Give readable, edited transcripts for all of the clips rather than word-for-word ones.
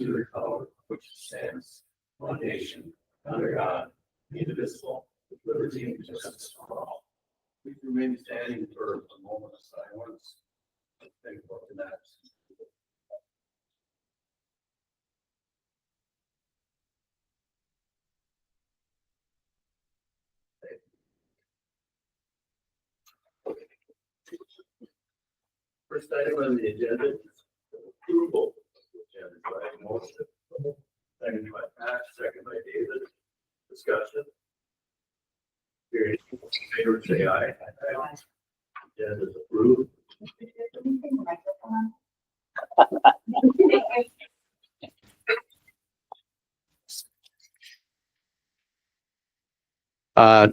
to the republic which stands one nation under God, indivisible, with liberty and justice for all. We remain standing for a moment of silence. Think about the next. First item on the agenda is approval. Agenda by motion. Second by Pat, second by David. Discussion. Hearing in favor, say aye. Aye. Agenda is approved.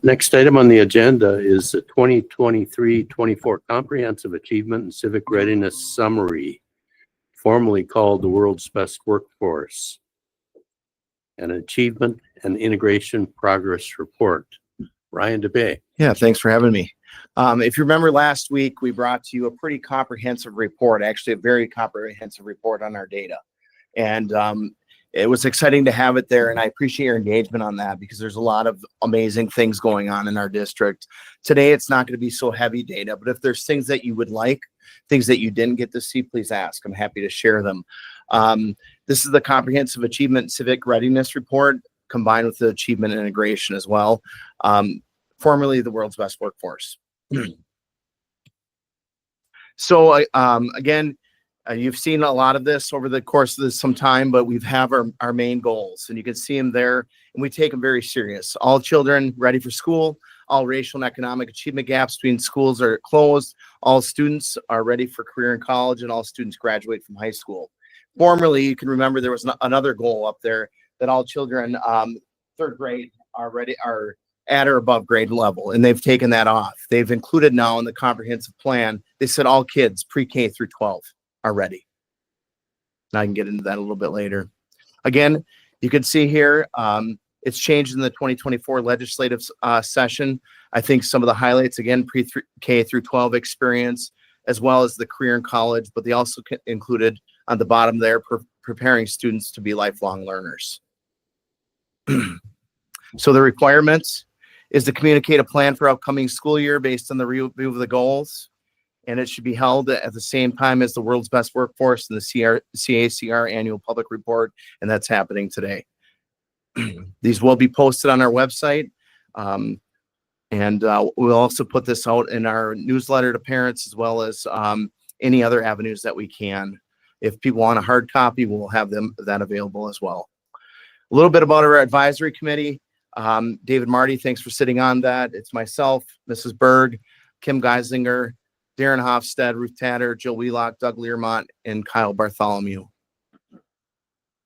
Next item on the agenda is the 2023-24 Comprehensive Achievement and Civic Readiness Summary, formerly called the World's Best Workforce, an Achievement and Integration Progress Report. Ryan DeBay. Yeah, thanks for having me. If you remember last week, we brought to you a pretty comprehensive report, actually a very comprehensive report on our data. And it was exciting to have it there, and I appreciate your engagement on that because there's a lot of amazing things going on in our district. Today, it's not going to be so heavy data, but if there's things that you would like, things that you didn't get to see, please ask. I'm happy to share them. This is the Comprehensive Achievement and Civic Readiness Report combined with the Achievement and Integration as well, formerly the World's Best Workforce. So again, you've seen a lot of this over the course of some time, but we have our main goals, and you can see them there, and we take them very serious. All children ready for school, all racial and economic achievement gaps between schools are closed, all students are ready for career in college, and all students graduate from high school. Formerly, you can remember there was another goal up there that all children third grade are at or above grade level, and they've taken that off. They've included now in the comprehensive plan, they said all kids pre-K through 12 are ready. Now I can get into that a little bit later. Again, you can see here, it's changed in the 2024 legislative session. I think some of the highlights, again, pre-K through 12 experience, as well as the career in college, but they also included on the bottom there, preparing students to be lifelong learners. So the requirements is to communicate a plan for upcoming school year based on the review of the goals. And it should be held at the same time as the World's Best Workforce and the CACR annual public report, and that's happening today. These will be posted on our website, and we'll also put this out in our newsletter to parents as well as any other avenues that we can. If people want a hard copy, we'll have that available as well. A little bit about our advisory committee. David Marty, thanks for sitting on that. It's myself, Mrs. Berg, Kim Geisinger, Darren Hofstad, Ruth Tatter, Jill Wheelock, Doug Learmont, and Kyle Bartholomew.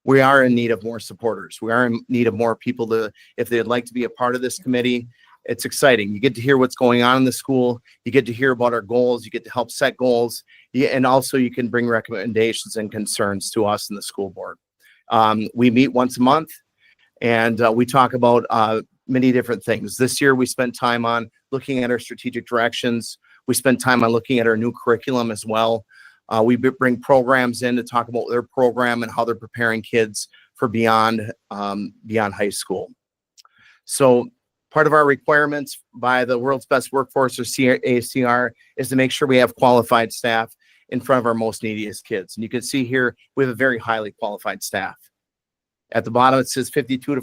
We are in need of more supporters. We are in need of more people if they'd like to be a part of this committee. It's exciting. You get to hear what's going on in the school. You get to hear about our goals. You get to help set goals. And also you can bring recommendations and concerns to us in the school board. We meet once a month, and we talk about many different things. This year we spent time on looking at our strategic directions. We spend time on looking at our new curriculum as well. We bring programs in to talk about their program and how they're preparing kids for beyond high school. So part of our requirements by the World's Best Workforce, or CACR, is to make sure we have qualified staff in front of our most neediest kids. And you can see here, we have a very highly qualified staff. At the bottom, it says 52%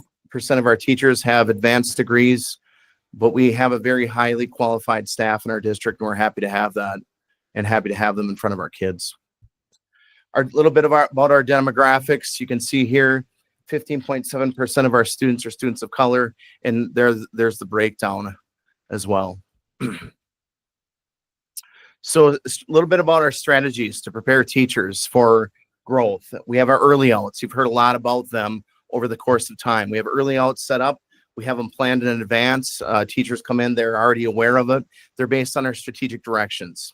of our teachers have advanced degrees, but we have a very highly qualified staff in our district, and we're happy to have that and happy to have them in front of our kids. A little bit about our demographics. You can see here, 15.7% of our students are students of color, and there's the breakdown as well. So a little bit about our strategies to prepare teachers for growth. We have our early outs. You've heard a lot about them over the course of time. We have early outs set up. We have them planned in advance. Teachers come in, they're already aware of it. They're based on our strategic directions.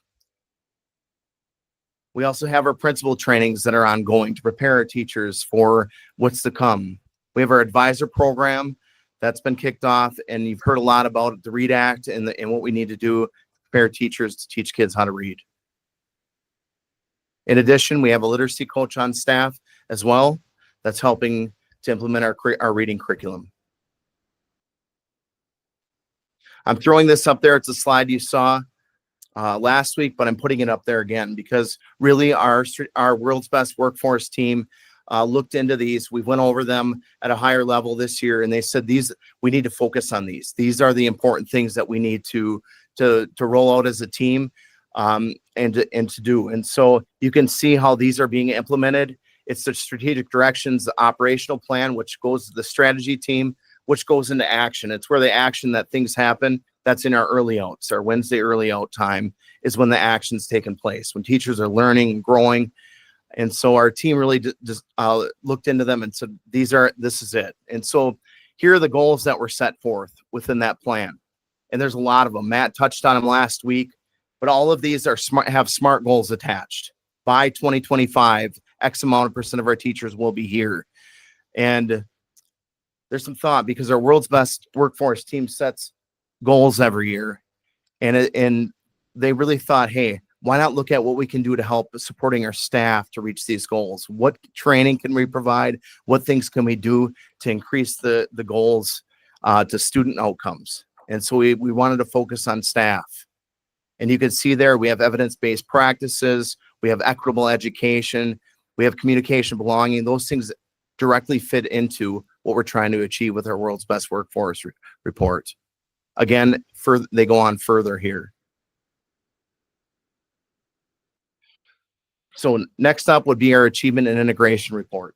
We also have our principal trainings that are ongoing to prepare our teachers for what's to come. We have our advisor program that's been kicked off, and you've heard a lot about the READ Act and what we need to do to prepare teachers to teach kids how to read. In addition, we have a literacy coach on staff as well that's helping to implement our reading curriculum. I'm throwing this up there. It's a slide you saw last week, but I'm putting it up there again because really our World's Best Workforce team looked into these. We went over them at a higher level this year, and they said we need to focus on these. These are the important things that we need to roll out as a team and to do. And so you can see how these are being implemented. It's the strategic directions, the operational plan, which goes to the strategy team, which goes into action. It's where the action that things happen. That's in our early outs. Our Wednesday early out time is when the action's taking place, when teachers are learning and growing. And so our team really just looked into them and said, this is it. And so here are the goals that were set forth within that plan. And there's a lot of them. Matt touched on them last week, but all of these are have SMART goals attached. By 2025, X amount of % of our teachers will be here. And there's some thought because our World's Best Workforce team sets goals every year. And they really thought, hey, why not look at what we can do to help supporting our staff to reach these goals? What training can we provide? What things can we do to increase the goals to student outcomes? And so we wanted to focus on staff. And you can see there, we have evidence-based practices, we have equitable education, we have communication belonging. Those things directly fit into what we're trying to achieve with our World's Best Workforce report. Again, they go on further here. So next up would be our achievement and integration report.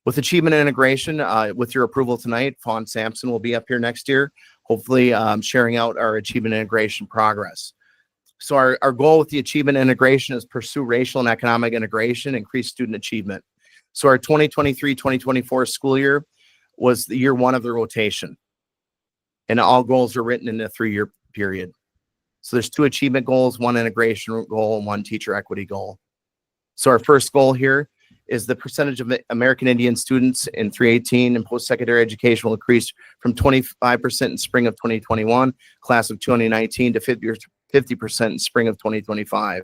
With achievement and integration, with your approval tonight, Fawn Sampson will be up here next year, hopefully sharing out our achievement and integration progress. So our goal with the achievement and integration is pursue racial and economic integration, increase student achievement. So our 2023-2024 school year was the year one of the rotation. And all goals are written in a 3-year period. So there's 2 achievement goals, 1 integration goal, and 1 teacher equity goal. So our first goal here is the percentage of American Indian students in 318 and post-secondary education will increase from 25% in spring of 2021, class of 2019, to 50% in spring of 2025.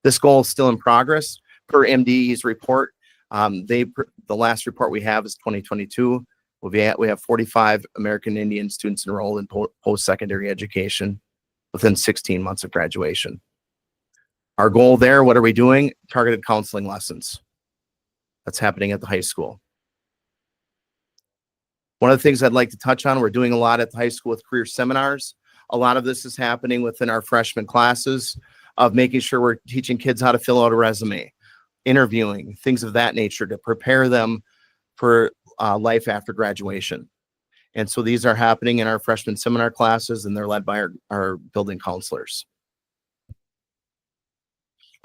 This goal is still in progress per MDE's report. The last report we have is 2022. We have 45 American Indian students enrolled in post-secondary education within 16 months of graduation. Our goal there, what are we doing? Targeted counseling lessons. That's happening at the high school. One of the things I'd like to touch on, we're doing a lot at the high school with career seminars. A lot of this is happening within our freshman classes of making sure we're teaching kids how to fill out a resume, interviewing, things of that nature to prepare them for life after graduation. And so these are happening in our freshman seminar classes, and they're led by our building counselors.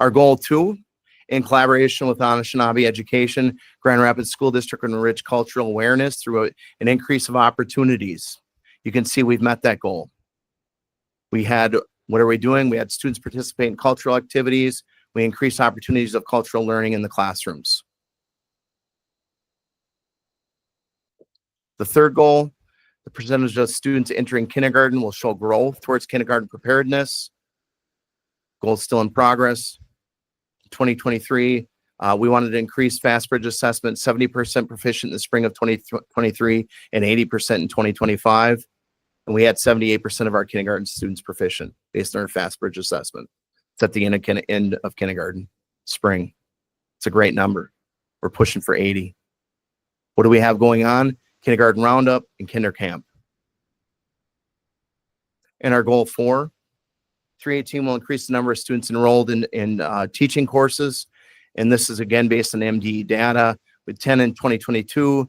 Our goal 2, in collaboration with Anishinaabe Education, Grand Rapids School District, and enrich cultural awareness through an increase of opportunities. You can see we've met that goal. What are we doing? We had students participate in cultural activities. We increase opportunities of cultural learning in the classrooms. The third goal, the percentage of students entering kindergarten will show growth towards kindergarten preparedness. Goal still in progress. 2023, we wanted to increase FastBridge assessment, 70% proficient in the spring of 2023 and 80% in 2025. And we had 78% of our kindergarten students proficient based on our FastBridge assessment. It's at the end of kindergarten, spring. It's a great number. We're pushing for 80. What do we have going on? Kindergarten Roundup and Kinder Camp. And our goal 4, 318 will increase the number of students enrolled in teaching courses. And this is again based on MDE data with 10 in 2022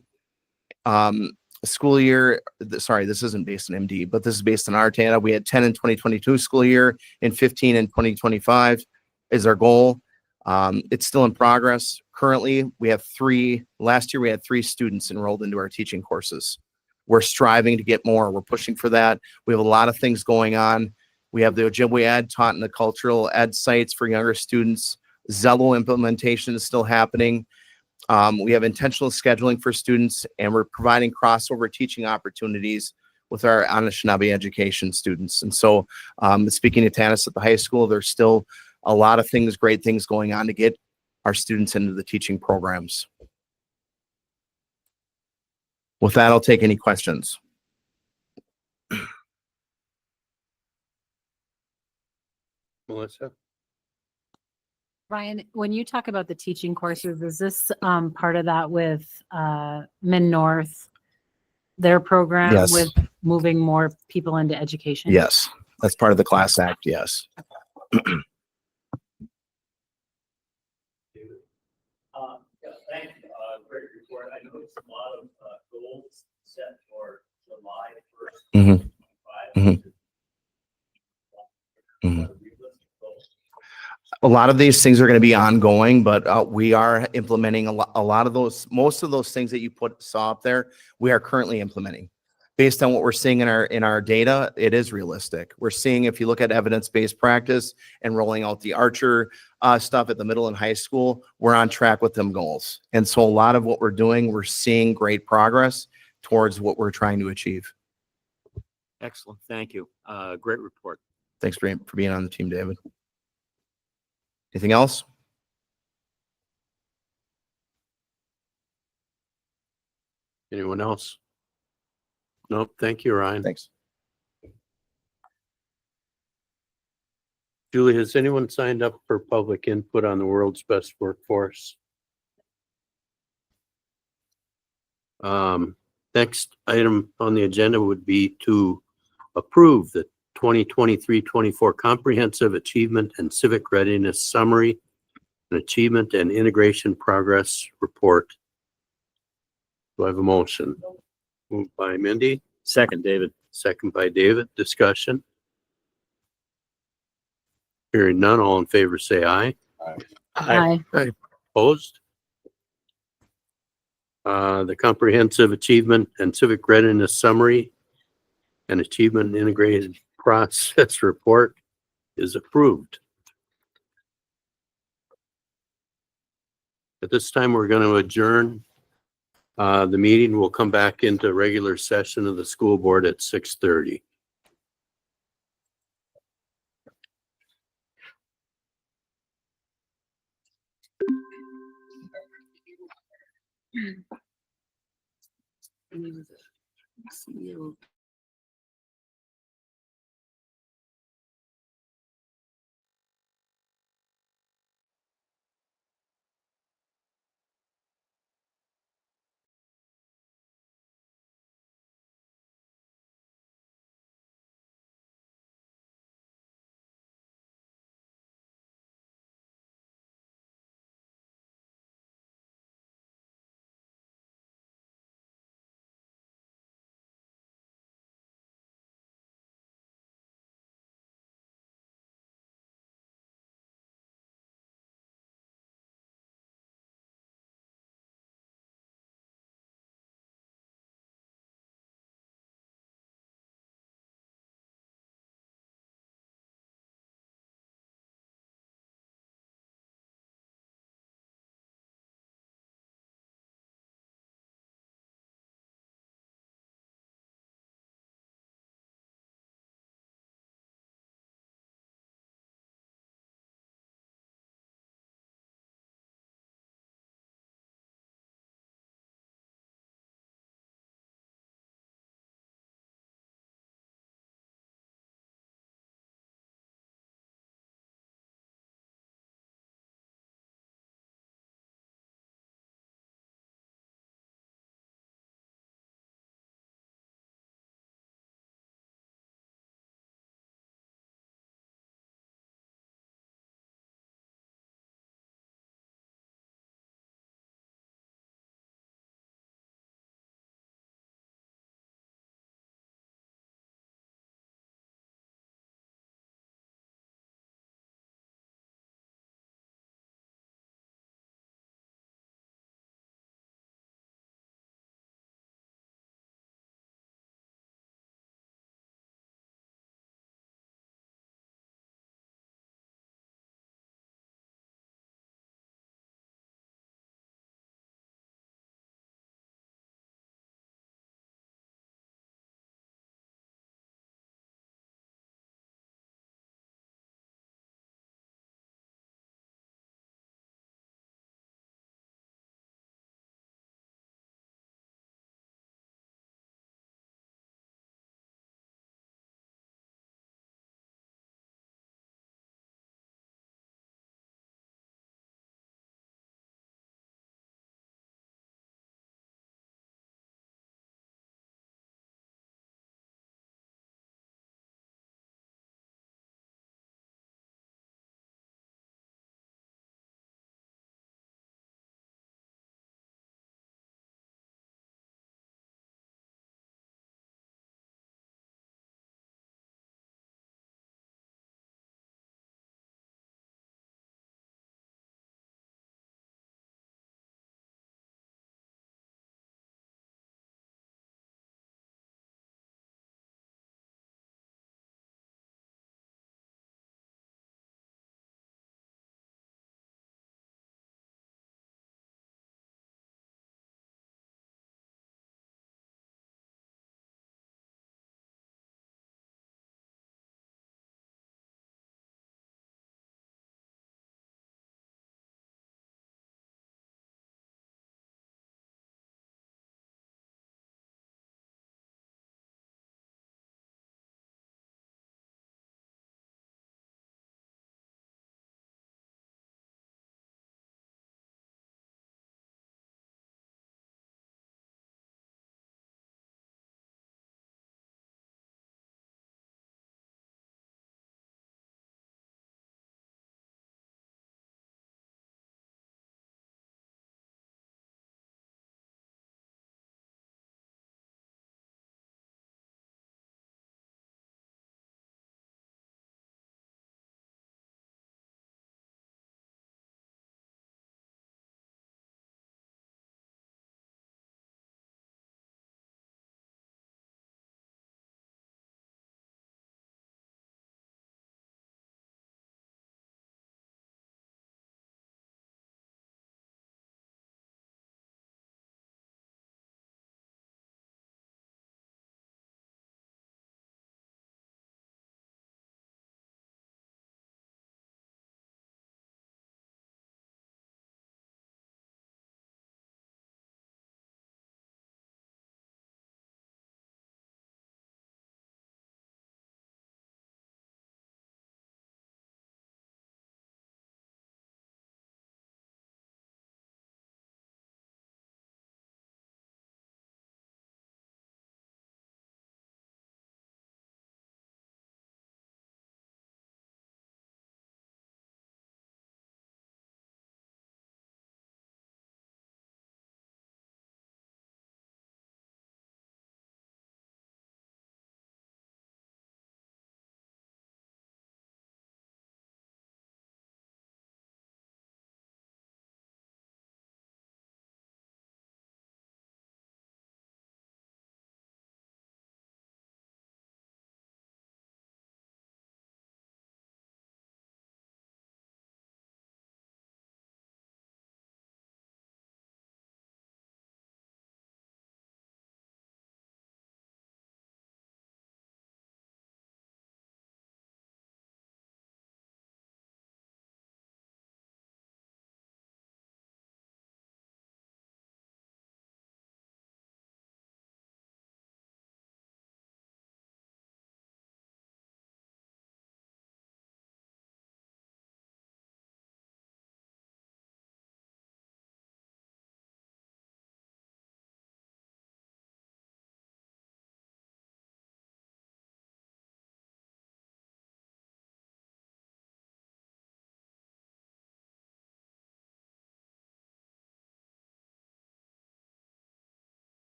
school year. Sorry, this isn't based on MDE, but this is based on our data. We had 10 in 2022 school year and 15 in 2025 is our goal. It's still in progress. Currently, we have 3. Last year, we had 3 students enrolled into our teaching courses. We're striving to get more. We're pushing for that. We have a lot of things going on. We have the Ojibwe Ed taught in the cultural ed sites for younger students. Zello implementation is still happening. We have intentional scheduling for students, and we're providing crossover teaching opportunities with our Anishinaabe education students. And so speaking to Tanis at the high school, there's still a lot of things, great things going on to get our students into the teaching programs. With that, I'll take any questions. Melissa? Ryan, when you talk about the teaching courses, is this part of that with Min North, their program Yes. with moving more people into education? Yes, that's part of the Class Act. Yes. Yeah, thank you. Great report. I noticed a lot of goals set for July 1st. Mhm. Mhm. A lot of these things are going to be ongoing, but we are implementing a lot of those. Most of those things that you saw up there, we are currently implementing. Based on what we're seeing in our data, it is realistic. We're seeing, if you look at evidence-based practice and rolling out the Archer stuff at the middle and high school, we're on track with them goals. And so a lot of what we're doing, we're seeing great progress towards what we're trying to achieve. Excellent. Thank you. Great report. Thanks for being on the team, David. Anything else? Anyone else? Nope. Thank you, Ryan. Thanks. Julie, has anyone signed up for public input on the world's best workforce? Next item on the agenda would be to approve the 2023-24 Comprehensive Achievement and Civic Readiness Summary and Achievement and Integration Progress Report. Do I have a motion? Moved by Mindy. Second, David. Second by David. Discussion. Hearing none, all in favor say aye. Aye. Opposed? The Comprehensive Achievement and Civic Readiness Summary and Achievement Integrated Process Report is approved. At this time, we're going to adjourn. The meeting will come back into regular session of the school board at 6:30.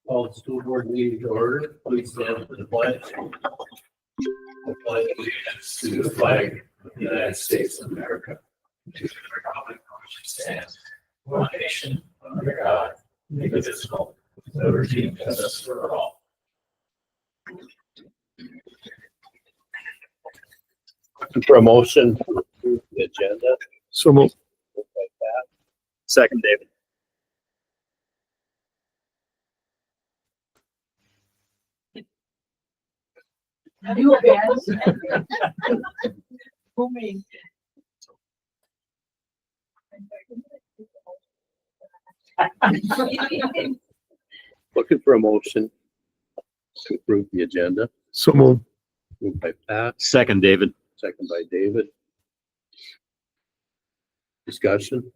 Call the school board meeting to order. Please stand for the pledge. I pledge allegiance to the flag of the United States of America, to the republic for which it stands, one nation, under God, indivisible, with liberty and justice for all. Looking for a motion to approve the agenda. So moved. Moved by Pat, Second, David. You Who made? Looking for a motion to approve the agenda. So moved. Moved by Pat, Second, David. second by David. Discussion?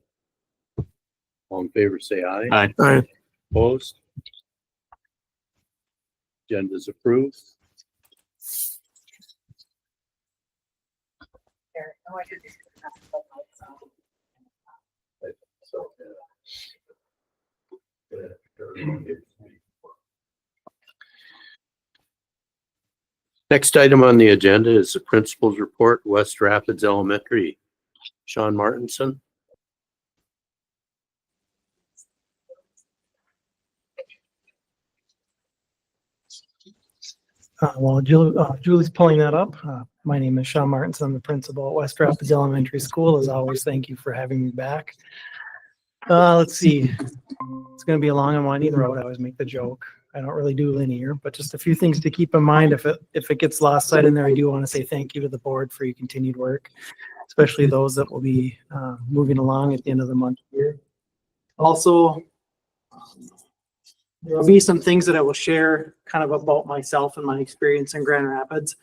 All in favor, say aye. Aye. Aye. Opposed? Agenda's approved. So, next item on the agenda is the principal's report, West Rapids Elementary. Sean Martinson. While Julie's pulling that up, my name is Sean Martins. I'm the principal at West Rapids Elementary School. As always, thank you for having me back. Let's see. It's going to be a long and winding road. I always make the joke. I don't really do linear, but just a few things to keep in mind. If it gets lost sight in there, I do want to say thank you to the board for your continued work, especially those that will be moving along at the end of the month here. Also, there will be some things that I will share kind of about myself and my experience in Grand Rapids.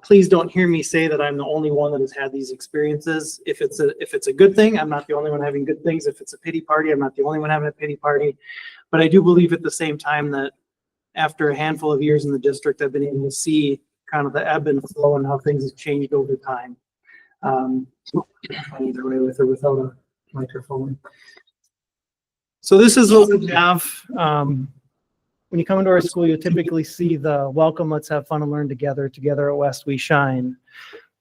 Please don't hear me say that I'm the only one that has had these experiences. If it's a good thing, I'm not the only one having good things. If it's a pity party, I'm not the only one having a pity party. But I do believe at the same time that after a handful of years in the district, I've been able to see kind of the ebb and flow and how things have changed over time. Either way, with or without a microphone. So this is what we have. When you come into our school, you'll typically see the welcome, let's have fun and learn together at West We Shine.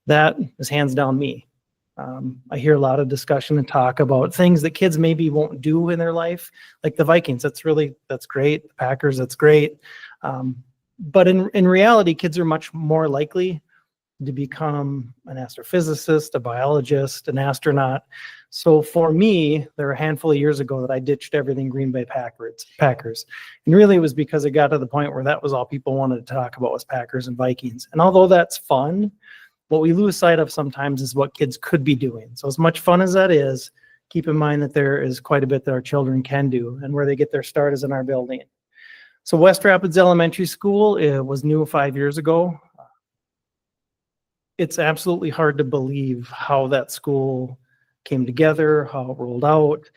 That is hands down me. I hear a lot of discussion and talk about things that kids maybe won't do in their life, like the Vikings. That's great. The Packers, that's great. But in reality, kids are much more likely to become an astrophysicist, a biologist, an astronaut. So for me, there were a handful of years ago that I ditched everything Green Bay Packers. And really it was because it got to the point where that was all people wanted to talk about was Packers and Vikings. And although that's fun, what we lose sight of sometimes is what kids could be doing. So as much fun as that is, keep in mind that there is quite a bit that our children can do, and where they get their start is in our building. So West Rapids Elementary School, it was new 5 years ago. It's absolutely hard to believe how that school came together, how it rolled out,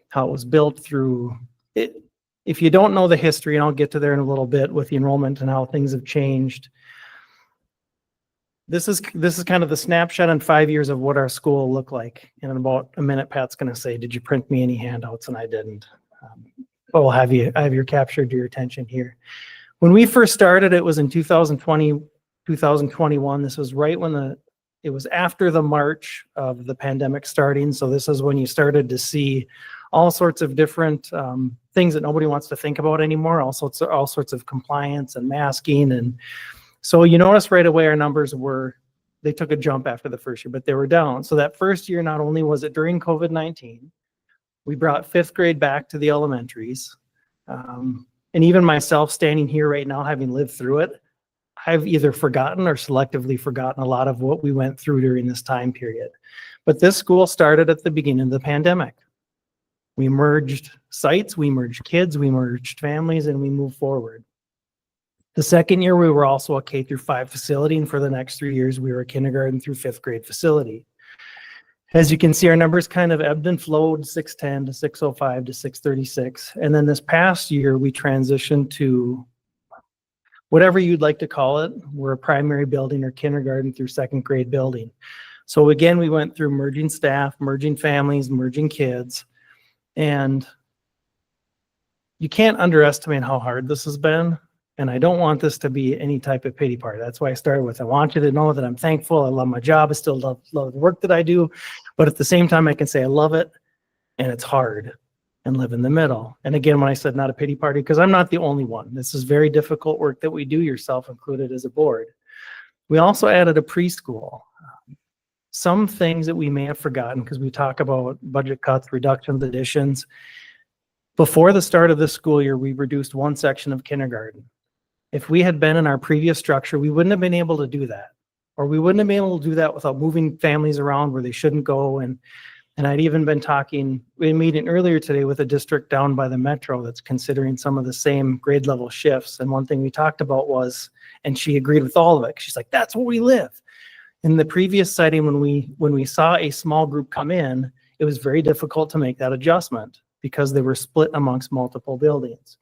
how it was built through it. If you don't know the history, and I'll get to there in a little bit with the enrollment and how things have changed. This is kind of the snapshot in 5 years of what our school looked like. And in about a minute, Pat's going to say, "Did you print me any handouts?" And I didn't. But we'll have your captured your attention here. When we first started, it was in 2020, 2021. This was right when it was after the March of the pandemic starting. So this is when you started to see all sorts of different things that nobody wants to think about anymore. All sorts of compliance and masking. And so you notice right away our numbers they took a jump after the first year, but they were down. So that first year, not only was it during COVID-19, we brought fifth grade back to the elementaries. And even myself standing here right now, having lived through it, I've either forgotten or selectively forgotten a lot of what we went through during this time period. But this school started at the beginning of the pandemic. We merged sites, we merged kids, we merged families, and we moved forward. The second year, we were also a K-5 facility, and for the next 3 years, we were a kindergarten through fifth grade facility. As you can see, our numbers kind of ebbed and flowed, 610 to 605 to 636. And then this past year, we transitioned to whatever you'd like to call it. We're a primary building or kindergarten through second grade building. So again, we went through merging staff, merging families, merging kids. And you can't underestimate how hard this has been. And I don't want this to be any type of pity party. That's why I started with, I want you to know that I'm thankful. I love my job. I still love the work that I do. But at the same time, I can say I love it and it's hard and live in the middle. And again, when I said not a pity party, because I'm not the only one. This is very difficult work that we do, yourself included as a board. We also added a preschool. Some things that we may have forgotten because we talk about budget cuts, reductions, additions. Before the start of this school year, we reduced one section of kindergarten. If we had been in our previous structure, we wouldn't have been able to do that. Or we wouldn't have been able to do that without moving families around where they shouldn't go. And I'd even been talking, we had a meeting earlier today with a district down by the metro that's considering some of the same grade level shifts. And one thing we talked about was, and she agreed with all of it. She's like, that's where we live. In the previous setting, when we saw a small group come in, it was very difficult to make that adjustment because they were split amongst multiple buildings.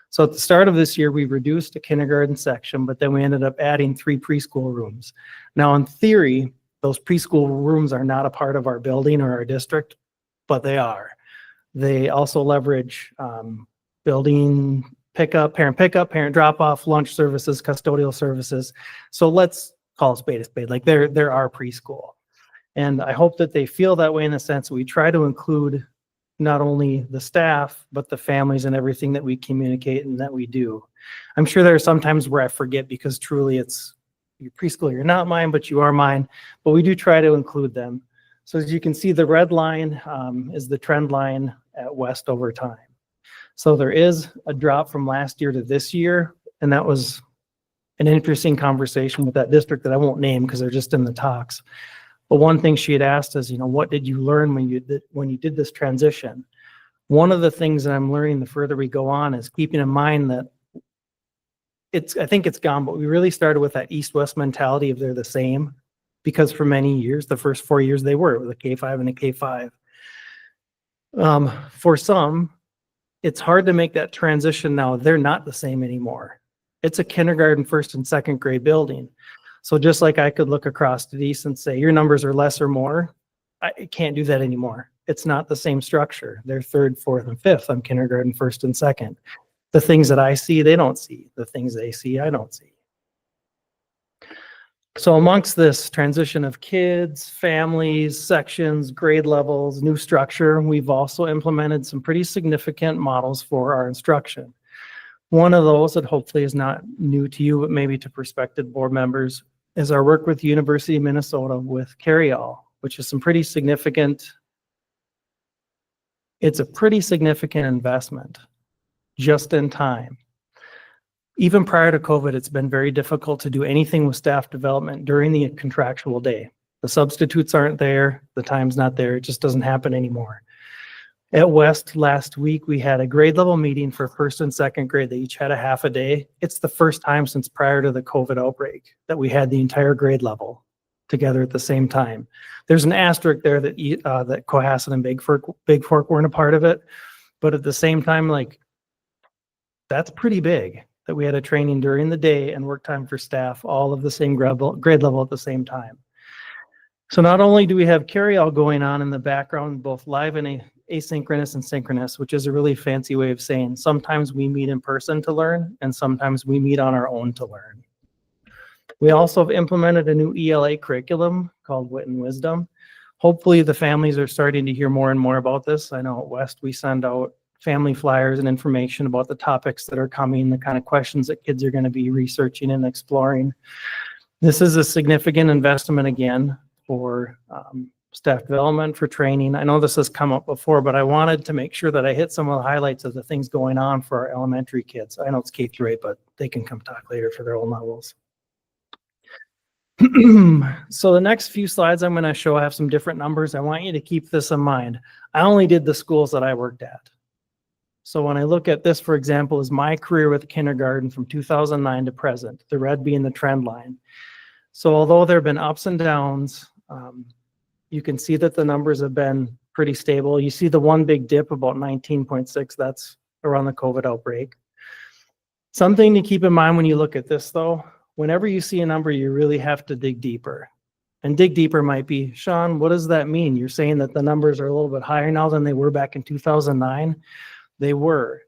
So at the start of this year, we reduced a kindergarten section, but then we ended up adding 3 preschool rooms. Now, in theory, those preschool rooms are not a part of our building or our district, but they are. They also leverage building pickup, parent drop-off, lunch services, custodial services. So let's call a spade a spade. Like they're our preschool. And I hope that they feel that way in the sense that we try to include not only the staff, but the families and everything that we communicate and that we do. I'm sure there are some times where I forget because truly it's your preschool, you're not mine, but you are mine. But we do try to include them. So as you can see, the red line is the trend line at West over time. So there is a drop from last year to this year. And that was an interesting conversation with that district that I won't name because they're just in the talks. But one thing she had asked is, what did you learn when you did this transition? One of the things that I'm learning the further we go on is keeping in mind that I think it's gone, but we really started with that East-West mentality of they're the same, because for many years, the first 4 years it was a K-5 and a K-5. For some, it's hard to make that transition now. They're not the same anymore. It's a kindergarten, first and second grade building. So just like I could look across the East and say, your numbers are less or more, I can't do that anymore. It's not the same structure. They're third, fourth, and fifth. I'm kindergarten, first and second. The things that I see, they don't see. The things they see, I don't see. So amongst this transition of kids, families, sections, grade levels, new structure, we've also implemented some pretty significant models for our instruction. One of those that hopefully is not new to you, but maybe to prospective board members, is our work with University of Minnesota with Carry-All, which is some pretty significant. It's a pretty significant investment just in time. Even prior to COVID, it's been very difficult to do anything with staff development during the contractual day. The substitutes aren't there, the time's not there, it just doesn't happen anymore. At West last week, we had a grade level meeting for first and second grade. They each had a half a day. It's the first time since prior to the COVID outbreak that we had the entire grade level together at the same time. There's an asterisk there that that Cohasset and Big Fork weren't a part of it. But at the same time, like, that's pretty big that we had a training during the day and work time for staff, all of the same grade level at the same time. So not only do we have carry-all going on in the background, both live and asynchronous and synchronous, which is a really fancy way of saying sometimes we meet in person to learn and sometimes we meet on our own to learn. We also have implemented a new ELA curriculum called Wit and Wisdom. Hopefully the families are starting to hear more and more about this. I know at West we send out family flyers and information about the topics that are coming, the kind of questions that kids are going to be researching and exploring. This is a significant investment again for staff development, for training. I know this has come up before, but I wanted to make sure that I hit some of the highlights of the things going on for our elementary kids. I know it's K through 8, but they can come talk later for their own levels. So the next few slides I'm going to show, I have some different numbers. I want you to keep this in mind. I only did the schools that I worked at. So when I look at this, for example, is my career with kindergarten from 2009 to present, the red being the trend line. So although there have been ups and downs, you can see that the numbers have been pretty stable. You see the one big dip about 19.6, that's around the COVID outbreak. Something to keep in mind when you look at this though, whenever you see a number, you really have to dig deeper. And dig deeper might be, Sean, what does that mean? You're saying that the numbers are a little bit higher now than they were back in 2009? They were.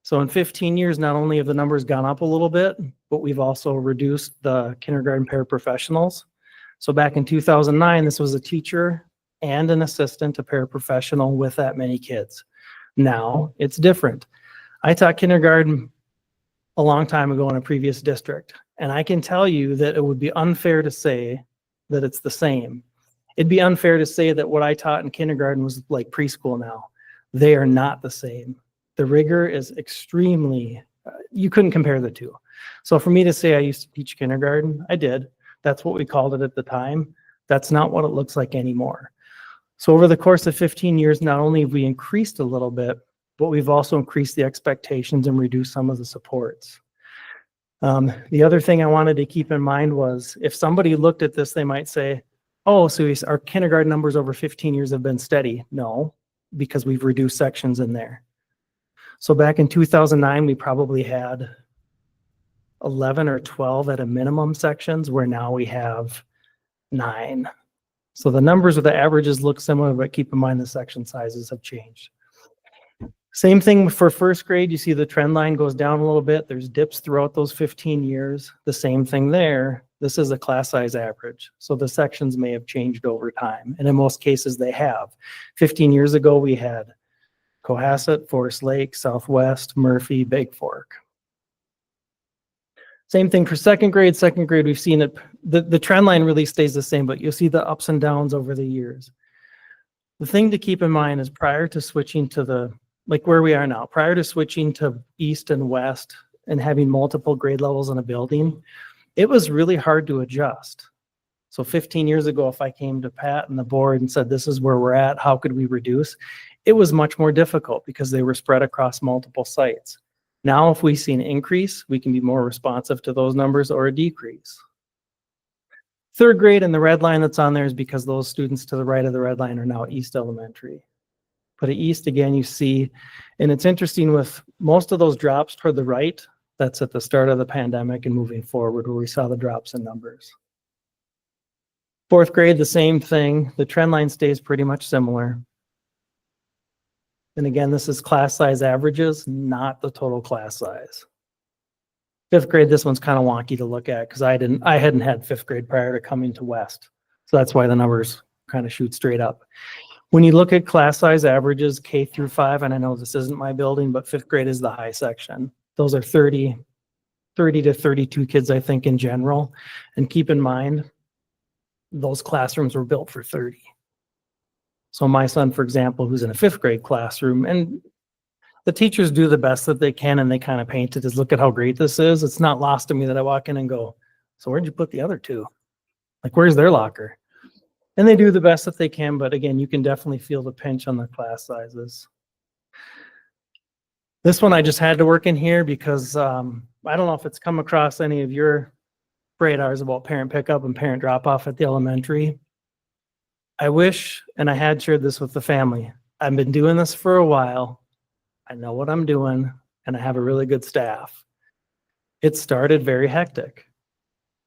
So in 15 years, not only have the numbers gone up a little bit, but we've also reduced the kindergarten paraprofessionals. So back in 2009, this was a teacher and an assistant, a paraprofessional with that many kids. Now it's different. I taught kindergarten a long time ago in a previous district, and I can tell you that it would be unfair to say that it's the same. It'd be unfair to say that what I taught in kindergarten was like preschool now. They are not the same. The rigor is extremely, you couldn't compare the two. So for me to say I used to teach kindergarten, I did. That's what we called it at the time. That's not what it looks like anymore. So over the course of 15 years, not only have we increased a little bit, but we've also increased the expectations and reduced some of the supports. The other thing I wanted to keep in mind was if somebody looked at this, they might say, oh, so our kindergarten numbers over 15 years have been steady. No, because we've reduced sections in there. So back in 2009, we probably had 11 or 12 at a minimum sections, where now we have 9. So the numbers or the averages look similar, but keep in mind the section sizes have changed. Same thing for first grade. You see the trend line goes down a little bit. There's dips throughout those 15 years. The same thing there. This is a class size average. So the sections may have changed over time. And in most cases they have. 15 years ago, we had Cohasset, Forest Lake, Southwest, Murphy, Big Fork. Same thing for second grade. Second grade, we've seen it. The trend line really stays the same, but you'll see the ups and downs over the years. The thing to keep in mind is prior to switching to like where we are now, prior to switching to East and West and having multiple grade levels in a building, it was really hard to adjust. So 15 years ago, if I came to Pat and the board and said, this is where we're at, how could we reduce? It was much more difficult because they were spread across multiple sites. Now, if we see an increase, we can be more responsive to those numbers, or a decrease. Third grade, and the red line that's on there is because those students to the right of the red line are now East Elementary. But at East, again, you see, and it's interesting with most of those drops toward the right, that's at the start of the pandemic and moving forward where we saw the drops in numbers. Fourth grade, the same thing. The trend line stays pretty much similar. And again, this is class size averages, not the total class size. Fifth grade, this one's kind of wonky to look at because I hadn't had fifth grade prior to coming to West. So that's why the numbers kind of shoot straight up. When you look at class size averages, K through 5, and I know this isn't my building, but fifth grade is the high section. Those are 30 to 32 kids, I think, in general. And keep in mind, those classrooms were built for 30. So my son, for example, who's in a fifth grade classroom, and the teachers do the best that they can, and they kind of paint it as, look at how great this is. It's not lost to me that I walk in and go, so where'd you put the other two? Like, where's their locker? And they do the best that they can, but again, you can definitely feel the pinch on the class sizes. This one I just had to work in here because I don't know if it's come across any of your radars about parent pickup and parent drop off at the elementary. I wish, and I had shared this with the family, I've been doing this for a while. I know what I'm doing, and I have a really good staff. It started very hectic.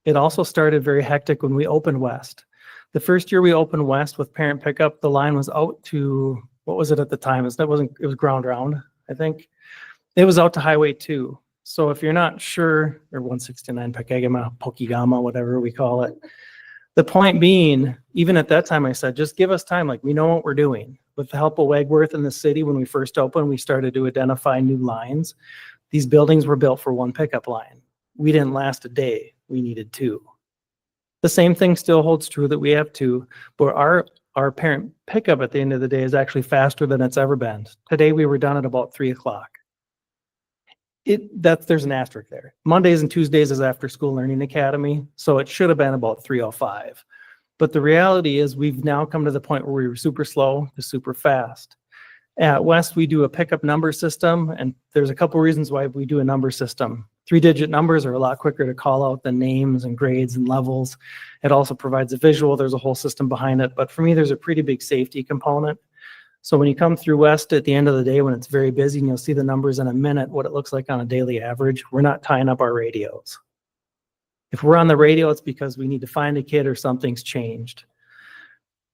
It also started very hectic when we opened West. The first year we opened West with parent pickup, the line was out to, what was it at the time? It was Ground Round, I think. It was out to Highway 2. So if you're not sure, or 169 Pekegama, Pokegama, whatever we call it, the point being, even at that time, I said, just give us time. Like, we know what we're doing. With the help of Wegworth in the city, when we first opened, we started to identify new lines. These buildings were built for one pickup line. We didn't last a day. We needed 2. The same thing still holds true that we have 2, but our parent pickup at the end of the day is actually faster than it's ever been. Today, we were done at about 3 o'clock. There's an asterisk there. Mondays and Tuesdays is After School Learning Academy, so it should have been about 3:05. But the reality is we've now come to the point where we were super slow to super fast. At West, we do a pickup number system, and there's a couple reasons why we do a number system. 3-digit numbers are a lot quicker to call out than names and grades and levels. It also provides a visual. There's a whole system behind it. But for me, there's a pretty big safety component. So when you come through West at the end of the day, when it's very busy, and you'll see the numbers in a minute, what it looks like on a daily average, we're not tying up our radios. If we're on the radio, it's because we need to find a kid or something's changed.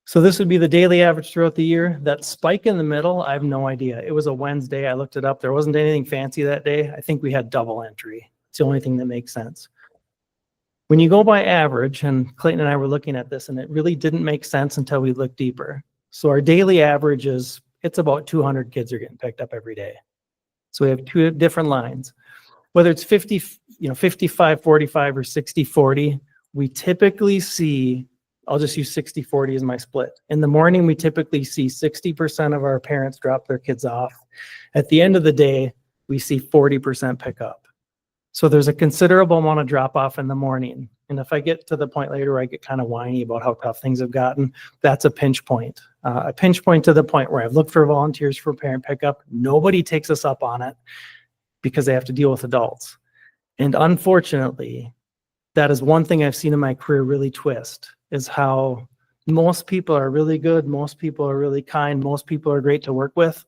So this would be the daily average throughout the year. That spike in the middle, I have no idea. It was a Wednesday. I looked it up. There wasn't anything fancy that day. I think we had double entry. It's the only thing that makes sense. When you go by average, and Clayton and I were looking at this, and it really didn't make sense until we looked deeper. So our daily average is, it's about 200 kids are getting picked up every day. So we have two different lines. Whether it's 50, 55-45 or 60-40, we typically see, I'll just use 60-40 as my split. In the morning, we typically see 60% of our parents drop their kids off. At the end of the day, we see 40% pick up. So there's a considerable amount of drop off in the morning. And if I get to the point later where I get kind of whiny about how tough things have gotten, that's a pinch point. A pinch point to the point where I've looked for volunteers for parent pickup. Nobody takes us up on it because they have to deal with adults. And unfortunately, that is one thing I've seen in my career really twist, is how most people are really good, most people are really kind, most people are great to work with,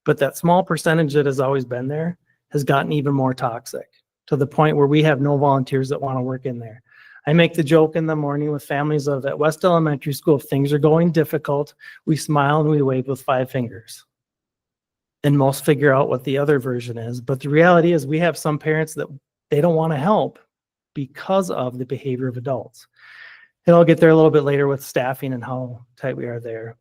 but that small percentage that has always been there has gotten even more toxic, to the point where we have no volunteers that want to work in there. I make the joke in the morning with families of at West Elementary School, if things are going difficult, we smile and we wave with 5 fingers. And most figure out what the other version is. But the reality is we have some parents that they don't want to help because of the behavior of adults. And I'll get there a little bit later with staffing and how tight we are there.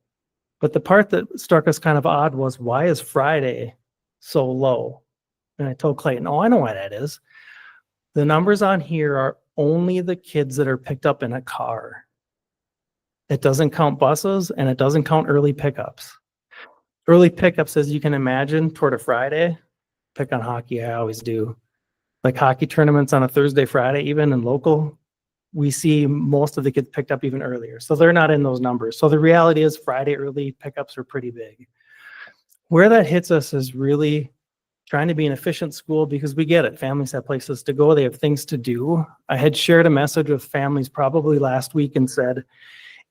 But the part that struck us kind of odd was, why is Friday so low? And I told Clayton, oh, I know why that is. The numbers on here are only the kids that are picked up in a car. It doesn't count buses and it doesn't count early pickups. Early pickups, as you can imagine, toward a Friday, pick on hockey, I always do. Like hockey tournaments on a Thursday, Friday, even in local, we see most of the kids picked up even earlier. So they're not in those numbers. So the reality is Friday early pickups are pretty big. Where that hits us is really trying to be an efficient school, because we get it. Families have places to go. They have things to do. I had shared a message with families probably last week and said,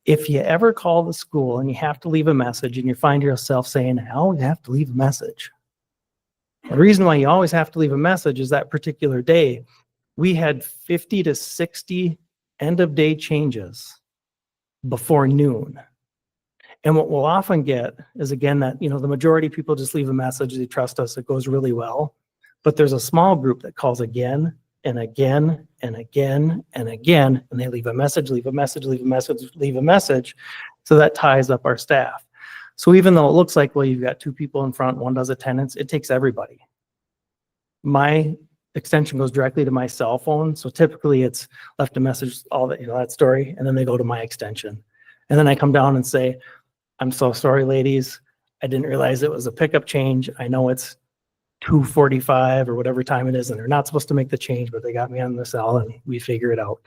if you ever call the school and you have to leave a message and you find yourself saying, I always have to leave a message. The reason why you always have to leave a message is that particular day, we had 50 to 60 end of day changes before noon. And what we'll often get is, again, that, the majority of people just leave a message, they trust us, it goes really well. But there's a small group that calls again and again and again and again, and they leave a message, leave a message, leave a message, leave a message. So that ties up our staff. So even though it looks like, well, you've got 2 people in front, 1 does attendance, it takes everybody. My extension goes directly to my cell phone. So typically it's left a message, all that, that story, and then they go to my extension. And then I come down and say, I'm so sorry, ladies. I didn't realize it was a pickup change. I know it's 2:45 or whatever time it is, and they're not supposed to make the change, but they got me on the cell and we figure it out.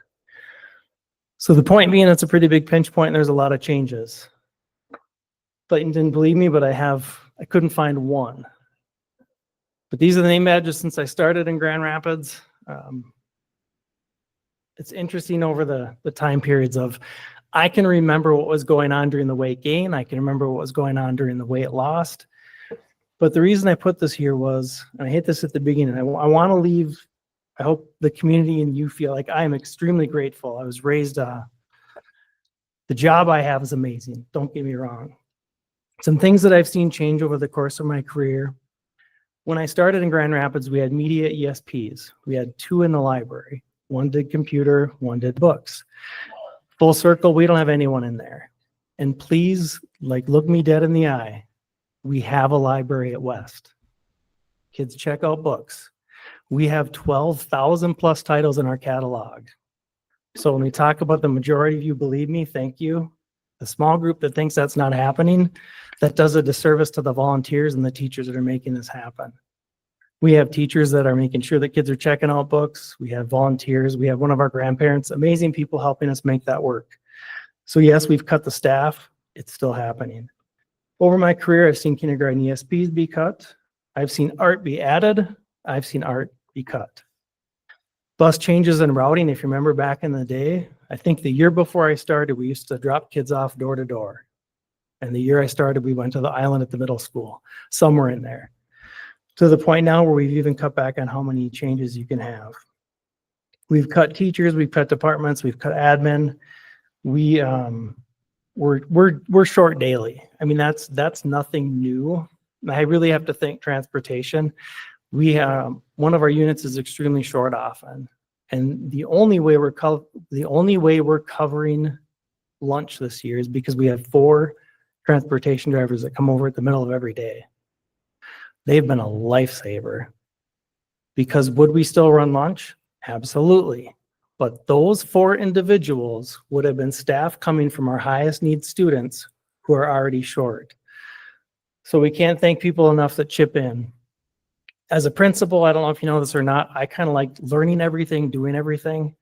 So the point being, it's a pretty big pinch point and there's a lot of changes. Clayton didn't believe me, but I couldn't find one. But these are the name badges since I started in Grand Rapids. It's interesting over the time periods of, I can remember what was going on during the weight gain. I can remember what was going on during the weight lost. But the reason I put this here was, and I hit this at the beginning, I want to leave, I hope the community and you feel like I am extremely grateful. I was raised, the job I have is amazing. Don't get me wrong. Some things that I've seen change over the course of my career. When I started in Grand Rapids, we had media ESPs. We had 2 in the library. 1 did computer, 1 did books. Full circle, we don't have anyone in there. And please, look me dead in the eye. We have a library at West. Kids check out books. We have 12,000 plus titles in our catalog. So when we talk about the majority of you, believe me, thank you. The small group that thinks that's not happening, that does a disservice to the volunteers and the teachers that are making this happen. We have teachers that are making sure that kids are checking out books. We have volunteers. We have one of our grandparents, amazing people helping us make that work. So yes, we've cut the staff. It's still happening. Over my career, I've seen kindergarten ESPs be cut. I've seen art be added. I've seen art be cut. Bus changes and routing, if you remember back in the day, I think the year before I started, we used to drop kids off door to door. And the year I started, we went to the island at the middle school, somewhere in there. To the point now where we've even cut back on how many changes you can have. We've cut teachers, we've cut departments, we've cut admin. We we're short daily. I mean, that's nothing new. I really have to think transportation. We one of our units is extremely short often, and the only way we're covering lunch this year is because we have 4 transportation drivers that come over at the middle of every day. They've been a lifesaver. Because would we still run lunch? Absolutely. But those 4 individuals would have been staff coming from our highest need students who are already short. So we can't thank people enough that chip in. As a principal, I don't know if you know this or not, I kind of like learning everything, doing everything.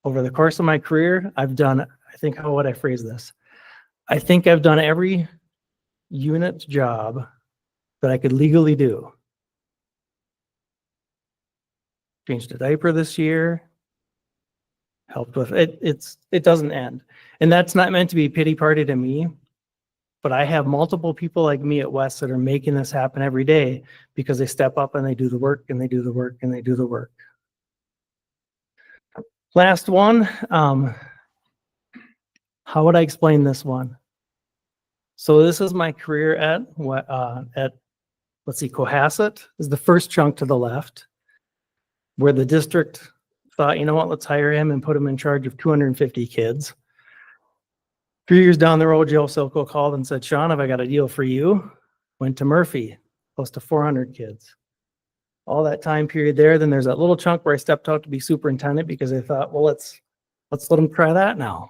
Over the course of my career, I've done, I think, how would I phrase this? I think I've done every unit job that I could legally do. Changed a diaper this year, helped with it. It doesn't end. And that's not meant to be a pity party to me, but I have multiple people like me at West that are making this happen every day because they step up and they do the work and they do the work and they do the work. Last one, how would I explain this one? So this is my career at let's see, Cohasset is the first chunk to the left, where the district thought, you know what, let's hire him and put him in charge of 250 kids. 3 years down the road, Joe Silko called and said, Sean, have I got a deal for you? Went to Murphy, close to 400 kids. All that time period there, then there's that little chunk where I stepped out to be superintendent because I thought, well, let's let him try that now.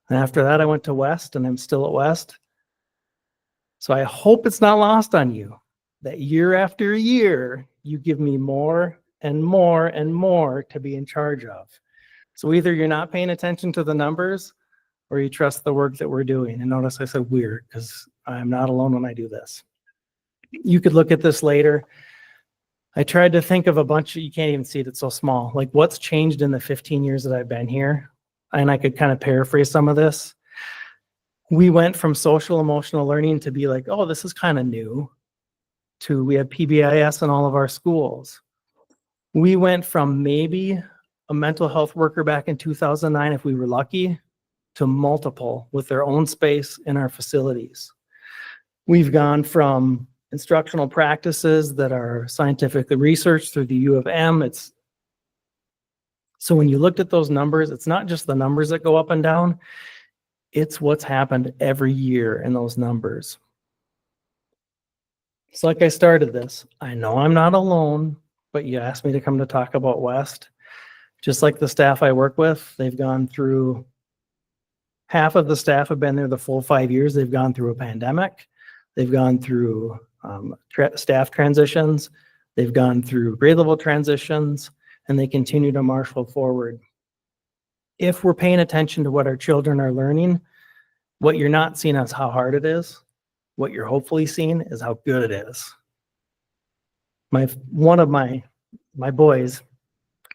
And after that, I went to West, and I'm still at West. So I hope it's not lost on you that year after year, you give me more and more and more to be in charge of. So either you're not paying attention to the numbers or you trust the work that we're doing. And notice I said weird because I'm not alone when I do this. You could look at this later. I tried to think of a bunch of, you can't even see it, it's so small. Like what's changed in the 15 years that I've been here? And I could kind of paraphrase some of this. We went from social emotional learning to be like, oh, this is kind of new, to we have PBIS in all of our schools. We went from maybe a mental health worker back in 2009, if we were lucky, to multiple with their own space in our facilities. We've gone from instructional practices that are scientifically researched through the U of M. So when you looked at those numbers, it's not just the numbers that go up and down, it's what's happened every year in those numbers. It's like I started this. I know I'm not alone, but you asked me to come to talk about West. Just like the staff I work with, they've gone through, half of the staff have been there the full 5 years. They've gone through a pandemic. They've gone through staff transitions. They've gone through grade level transitions, and they continue to marshal forward. If we're paying attention to what our children are learning, what you're not seeing is how hard it is. What you're hopefully seeing is how good it is. One of my boys,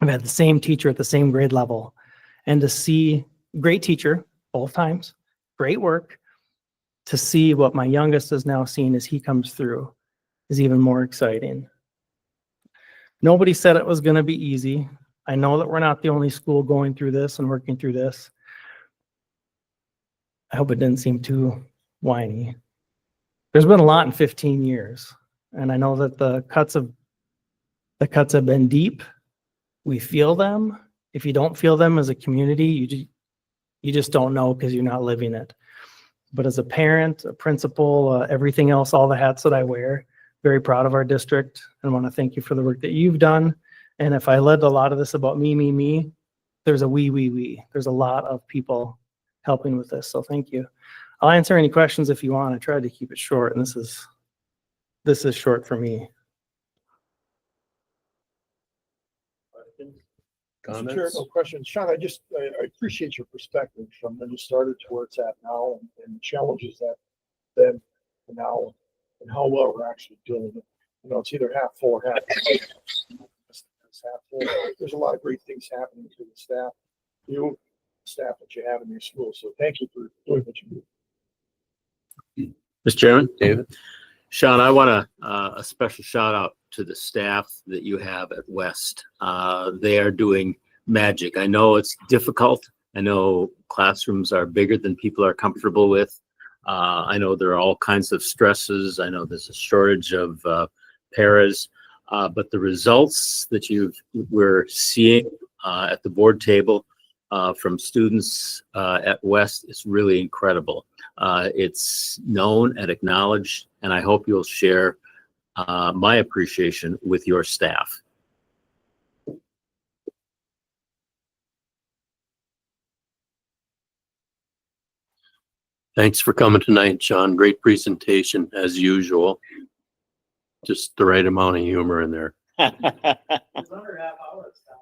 I've had the same teacher at the same grade level, and to see, great teacher both times, great work, to see what my youngest is now seeing as he comes through is even more exciting. Nobody said it was going to be easy. I know that we're not the only school going through this and working through this. I hope it didn't seem too whiny. There's been a lot in 15 years, and I know that the cuts have been deep. We feel them. If you don't feel them as a community, you just don't know because you're not living it. But as a parent, a principal, everything else, all the hats that I wear, very proud of our district, and want to thank you for the work that you've done. And if I led a lot of this about me, there's a we. There's a lot of people helping with this, so thank you. I'll answer any questions if you want. I tried to keep it short, and this is short for me. Mr. Chair, no questions. Sean, I appreciate your perspective from when you started to where it's at now and the challenges that then and now and how well we're actually doing it. You know, it's either half full or half full. There's a lot of great things happening to the staff, staff that you have in your school. So thank you for doing what you do. Mr. Chairman, David? Sean, I want a special shout out to the staff that you have at West. They are doing magic. I know it's difficult I know classrooms are bigger than people are comfortable with. I know there are all kinds of stresses. I know there's a shortage of paras, but the results that we're seeing at the board table from students at West is really incredible. It's known and acknowledged, and I hope you'll share my appreciation with your staff. Thanks for coming tonight, Sean. Great presentation as usual. Just the right amount of humor in there. It's under half hours now.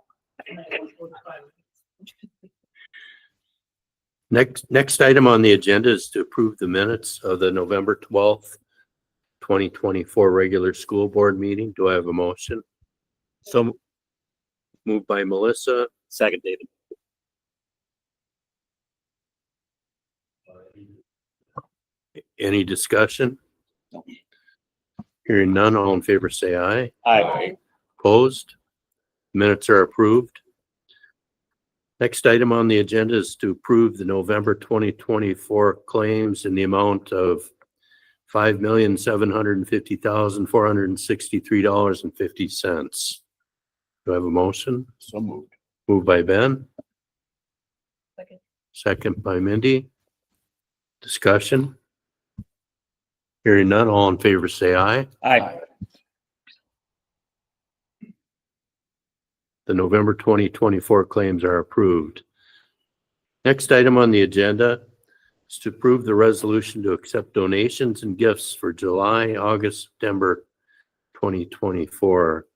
Next item on the agenda is to approve the minutes of the November 12th, 2024 regular school board meeting. Do I have a motion? So moved by Melissa. Second, David. Any discussion? Hearing none, all in favor say aye. Aye. Opposed? Minutes are approved. Next item on the agenda is to approve the November 2024 claims in the amount of $5,750,463.50. Do I have a motion? So moved. Moved by Ben. Second. Second by Mindy. Discussion? Hearing none, all in favor say aye. Aye. The November 2024 claims are approved. Next item on the agenda is to approve the resolution to accept donations and gifts for July, August, September 2024.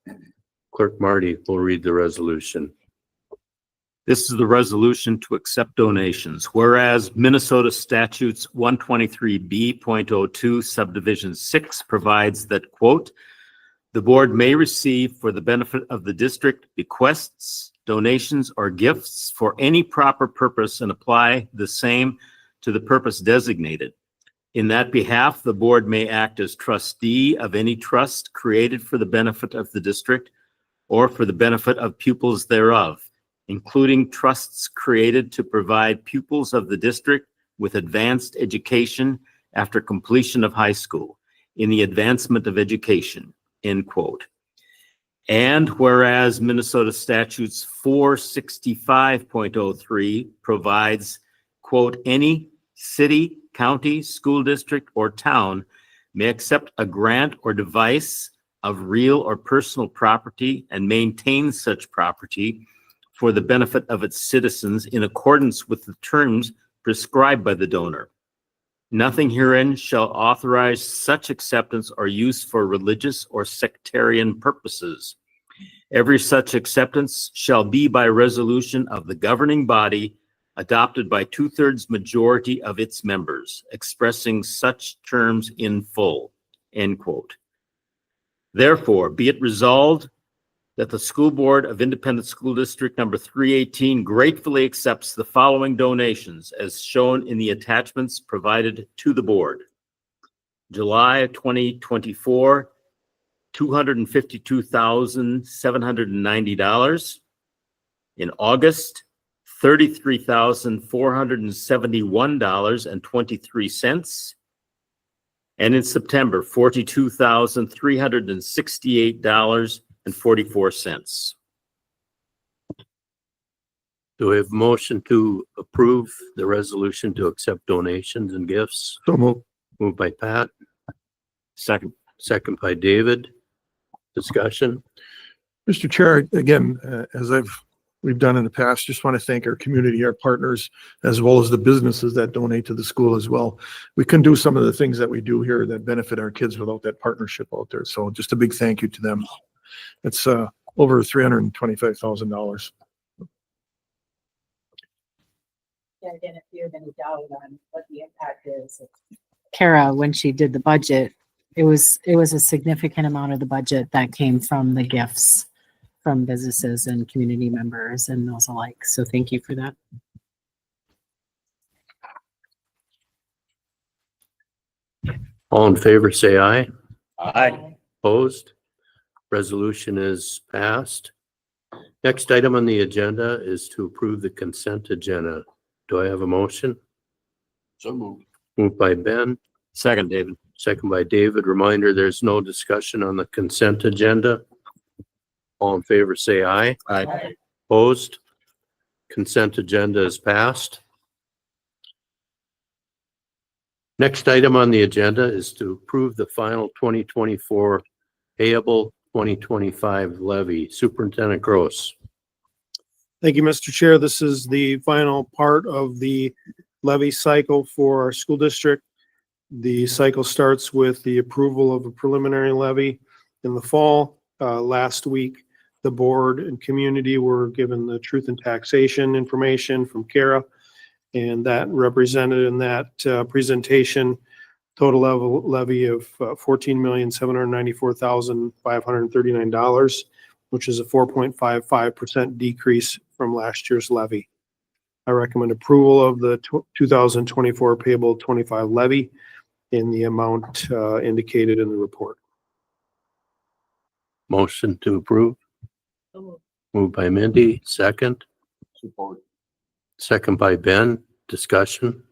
Clerk Marty will read the resolution. This is the resolution to accept donations. Whereas Minnesota Statutes 123B.02 subdivision 6 provides that, quote, the board may receive for the benefit of the district bequests, donations, or gifts for any proper purpose and apply the same to the purpose designated. In that behalf, the board may act as trustee of any trust created for the benefit of the district or for the benefit of pupils thereof, including trusts created to provide pupils of the district with advanced education after completion of high school in the advancement of education, end quote. And whereas Minnesota Statutes 465.03 provides, quote, any city, county, school district, or town may accept a grant or device of real or personal property and maintain such property for the benefit of its citizens in accordance with the terms prescribed by the donor. Nothing herein shall authorize such acceptance or use for religious or sectarian purposes. Every such acceptance shall be by resolution of the governing body adopted by 2/3 majority of its members, expressing such terms in full, end quote. Therefore, be it resolved that the School Board of Independent School District number 318 gratefully accepts the following donations as shown in the attachments provided to the board. July 2024, $252,790. In August, $33,471.23. And in September, $42,368.44. Do we have a motion to approve the resolution to accept donations and gifts? So moved. Moved by Pat, Second. second by David. Discussion? Mr. Chair, again, we've done in the past, just want to thank our community, our partners, as well as the businesses that donate to the school as well. We couldn't do some of the things that we do here that benefit our kids without that partnership out there. So just a big thank you to them. It's over $325,000. Yeah, again, if you have any doubt on what the impact is. Kara, when she did the budget, it was a significant amount of the budget that came from the gifts from businesses and community members and those alike. So thank you for that. All in favor, say aye. Aye. Opposed? Resolution is passed. Next item on the agenda is to approve the consent agenda. Do I have a motion? So moved. Moved by Ben, Second, David. second by David. Reminder, there's no discussion on the consent agenda. All in favor, say aye. Aye. Opposed? Consent agenda is passed. Next item on the agenda is to approve the final 2024 payable 2025 levy. Superintendent Gross. Thank you, Mr. Chair. This is the final part of the levy cycle for our school district. The cycle starts with the approval of a preliminary levy in the fall. Last week, the board and community were given the truth and taxation information from Kara, and that represented in that presentation total levy of $14,794,539, which is a 4.55% decrease from last year's levy. I recommend approval of the 2024 payable 25 levy in the amount indicated in the report. Motion to approve. So moved. Moved by Mindy, second. Support. Second by Ben. Discussion.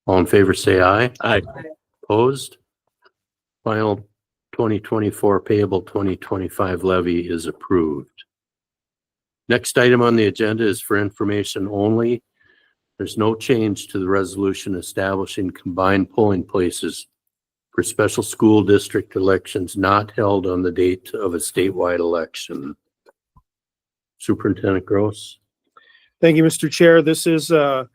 All in favor, say aye. Aye. Opposed? Final 2024 payable 2025 levy is approved. Next item on the agenda is for information only. There's no change to the resolution establishing combined polling places for special school district elections not held on the date of a statewide election. Superintendent Gross. Thank you, Mr. Chair. This is a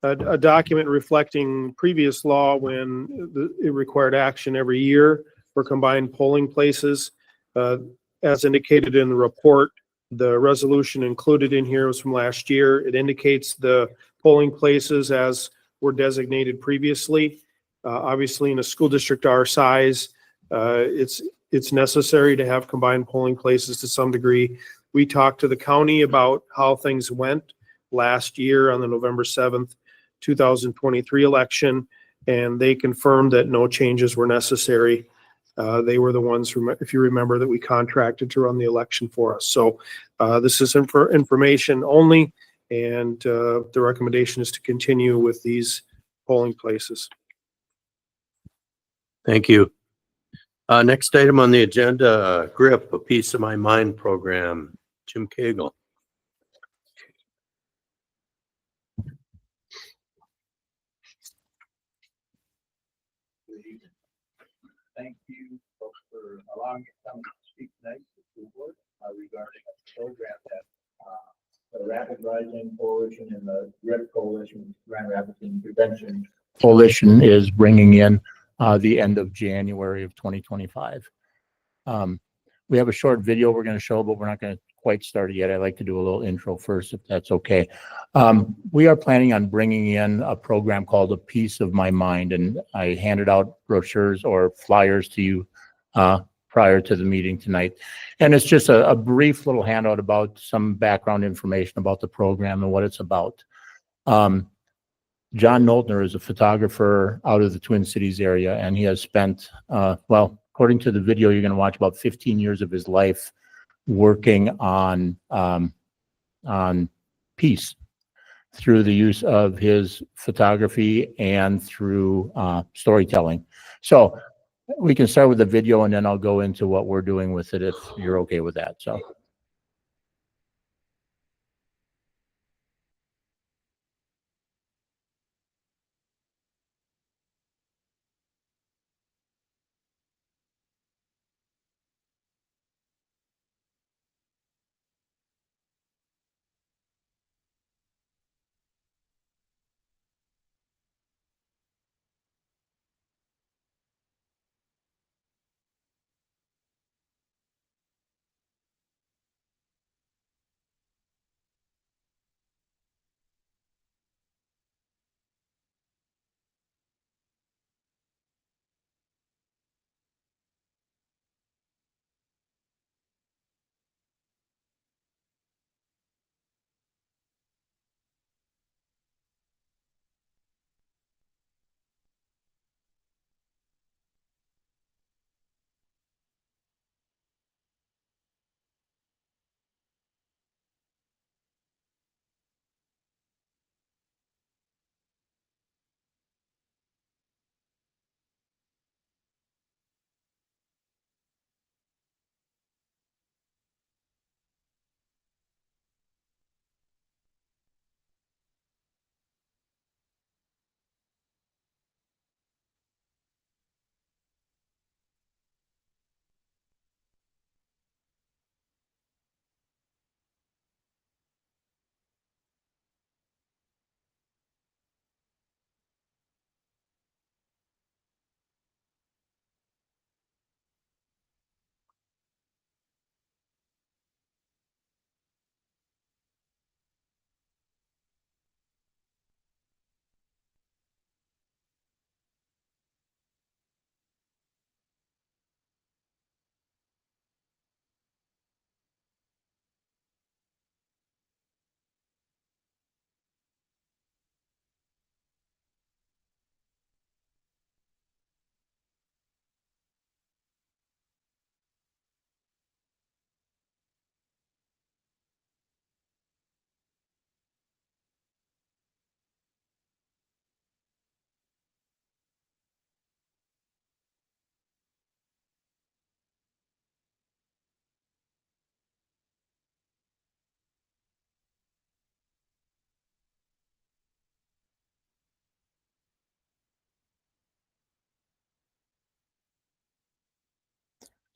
document reflecting previous law when it required action every year for combined polling places. As indicated in the report, the resolution included in here was from last year. It indicates the polling places as were designated previously. Obviously, in a school district our size, it's necessary to have combined polling places to some degree. We talked to the county about how things went last year on the November 7th, 2023 election, and they confirmed that no changes were necessary. They were the ones, if you remember, that we contracted to run the election for us. So this is information only, and the recommendation is to continue with these polling places. Thank you. Next item on the agenda, GRIP, a Piece of My Mind program. Jim Cagle. Thank you folks for allowing me to come and speak tonight to the school board regarding a program that the Rapid Rising Coalition and the GRIP Coalition, Grand Rapids and Prevention Coalition, is bringing in the end of January of 2025. We have a short video we're going to show, but we're not going to quite start it yet. I'd like to do a little intro first, if that's okay. We are planning on bringing in a program called A Piece of My Mind, and I handed out brochures or flyers to you prior to the meeting tonight. And it's just a brief little handout about some background information about the program and what it's about. John Noltner is a photographer out of the Twin Cities area, and he has spent, well, according to the video you're going to watch, about 15 years of his life working on peace through the use of his photography and through storytelling. So we can start with the video, and then I'll go into what we're doing with it if you're okay with that. So.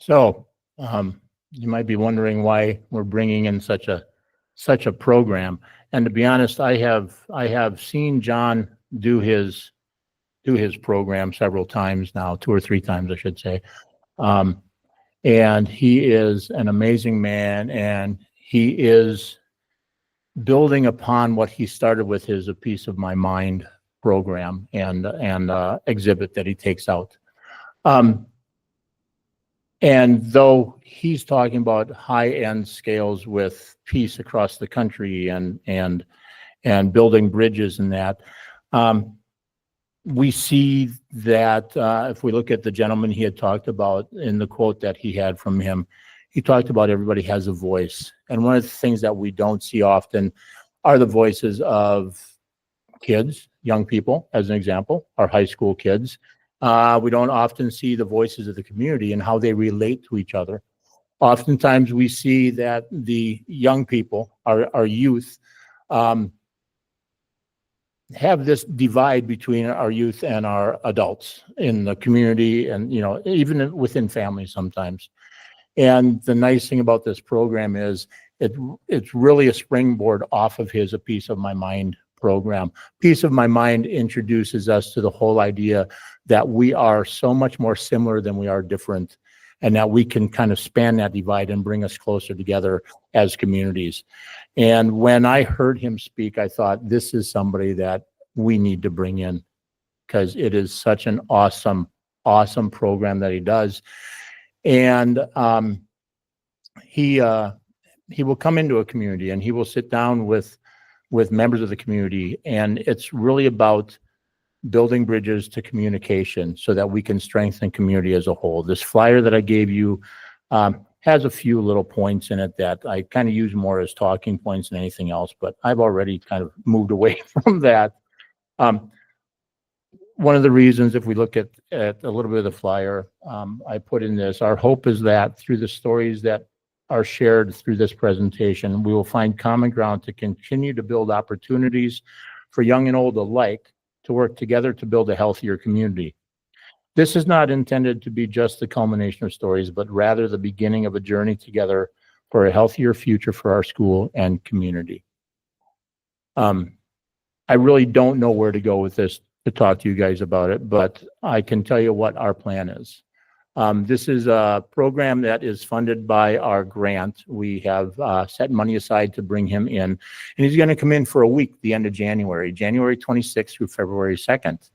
So, you might be wondering why we're bringing in such a program. And to be honest, I have seen John do his program several times now, 2 or 3 times, I should say. And he is an amazing man, and he is building upon what he started with his A Piece of My Mind program and exhibit that he takes out. And though he's talking about high-end scales with peace across the country and building bridges and that, we see that if we look at the gentleman he had talked about in the quote that he had from him, he talked about everybody has a voice. And one of the things that we don't see often are the voices of kids, young people, as an example, our high school kids. We don't often see the voices of the community and how they relate to each other. Oftentimes we see that the young people, our youth, have this divide between our youth and our adults in the community and, even within families sometimes. And the nice thing about this program is it's really a springboard off of his A Piece of My Mind program. Piece of My Mind introduces us to the whole idea that we are so much more similar than we are different, and that we can kind of span that divide and bring us closer together as communities. And when I heard him speak, I thought, this is somebody that we need to bring in, because it is such an awesome program that he does. And he will come into a community and he will sit down with members of the community, and it's really about building bridges to communication so that we can strengthen community as a whole. This flyer that I gave you has a few little points in it that I kind of use more as talking points than anything else, but I've already kind of moved away from that. One of the reasons, if we look at a little bit of the flyer, I put in this, our hope is that through the stories that are shared through this presentation, we will find common ground to continue to build opportunities for young and old alike to work together to build a healthier community. This is not intended to be just the culmination of stories, but rather the beginning of a journey together for a healthier future for our school and community. I really don't know where to go with this to talk to you guys about it, but I can tell you what our plan is. This is a program that is funded by our grant. We have set money aside to bring him in, and he's going to come in for a week, the end of January 26th through February 2nd.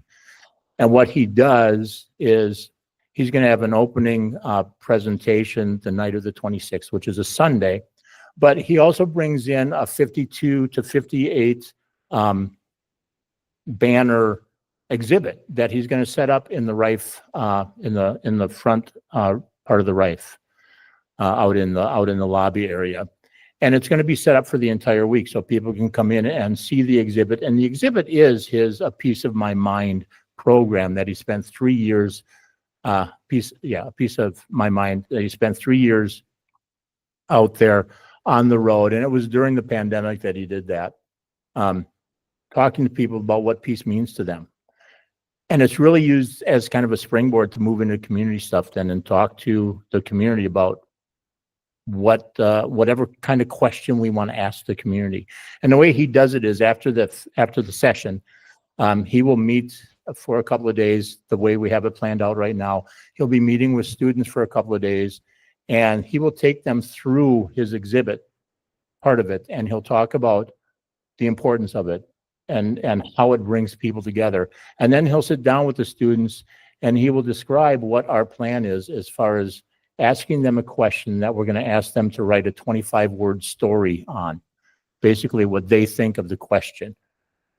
And what he does is he's going to have an opening presentation the night of the 26th, which is a Sunday, but he also brings in a 52 to 58 banner exhibit that he's going to set up in the Rife, in the front part of the Rife, out in the lobby area. And it's going to be set up for the entire week so people can come in and see the exhibit. And the exhibit is his A Piece of My Mind program that he spent 3 years, A Piece of My Mind, that he spent 3 years out there on the road. And it was during the pandemic that he did that, talking to people about what peace means to them. And it's really used as kind of a springboard to move into community stuff then and talk to the community about whatever kind of question we want to ask the community. And the way he does it is after the session, he will meet for a couple of days the way we have it planned out right now. He'll be meeting with students for a couple of days, and he will take them through his exhibit, part of it, and he'll talk about the importance of it and how it brings people together. And then he'll sit down with the students and he will describe what our plan is as far as asking them a question that we're going to ask them to write a 25-word story on, basically what they think of the question.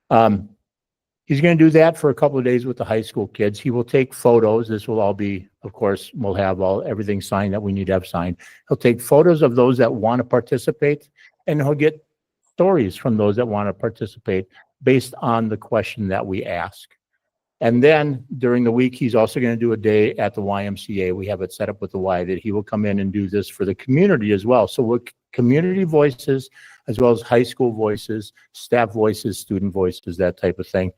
He's going to do that for a couple of days with the high school kids. He will take photos. This will all be, of course, we'll have everything signed that we need to have signed. He'll take photos of those that want to participate, and he'll get stories from those that want to participate based on the question that we ask. And then during the week, he's also going to do a day at the YMCA. We have it set up with the Y that he will come in and do this for the community as well. So with community voices, as well as high school voices, staff voices, student voices, that type of thing.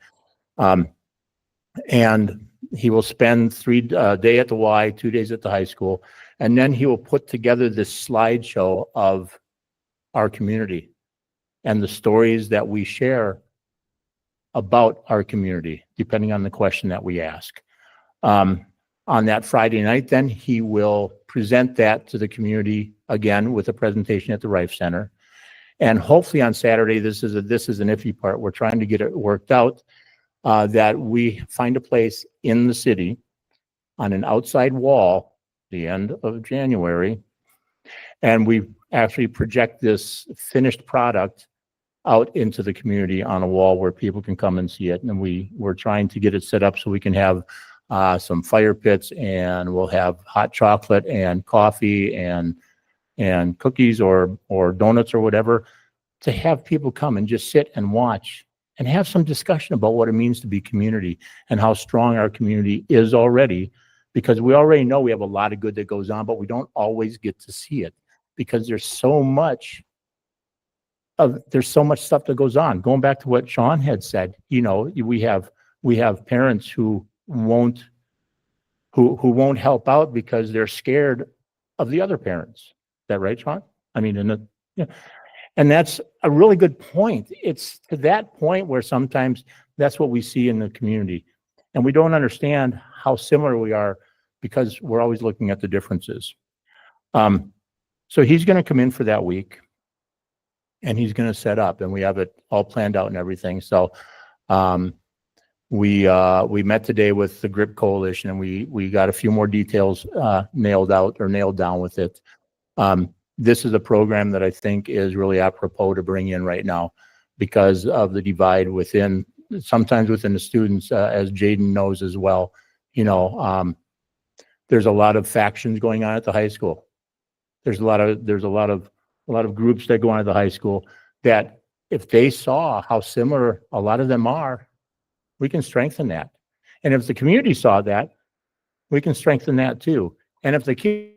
And he will spend 3 days at the Y, 2 days at the high school. And then he will put together this slideshow of our community and the stories that we share about our community, depending on the question that we ask. On that Friday night, then he will present that to the community again with a presentation at the Rife Center. And hopefully on Saturday, this is an iffy part. We're trying to get it worked out, that we find a place in the city on an outside wall, the end of January, and we actually project this finished product out into the community on a wall where people can come and see it. And we're trying to get it set up so we can have some fire pits, and we'll have hot chocolate and coffee and cookies or donuts or whatever, to have people come and just sit and watch and have some discussion about what it means to be community and how strong our community is already, because we already know we have a lot of good that goes on, but we don't always get to see it because there's so much stuff that goes on. Going back to what Sean had said, we have parents who won't help out because they're scared of the other parents. Is that right, Sean? I mean, yeah. And that's a really good point. It's to that point where sometimes that's what we see in the community. And we don't understand how similar we are because we're always looking at the differences. So he's going to come in for that week and he's going to set up, and we have it all planned out and everything. So we met today with the GRIP Coalition, and we got a few more details nailed down with it. This is a program that I think is really apropos to bring in right now because of the divide sometimes within the students, as Jaden knows as well. There's a lot of factions going on at the high school. There's a lot of groups that go on at the high school that if they saw how similar a lot of them are, we can strengthen that. And if the community saw that, we can strengthen that too. And if the kids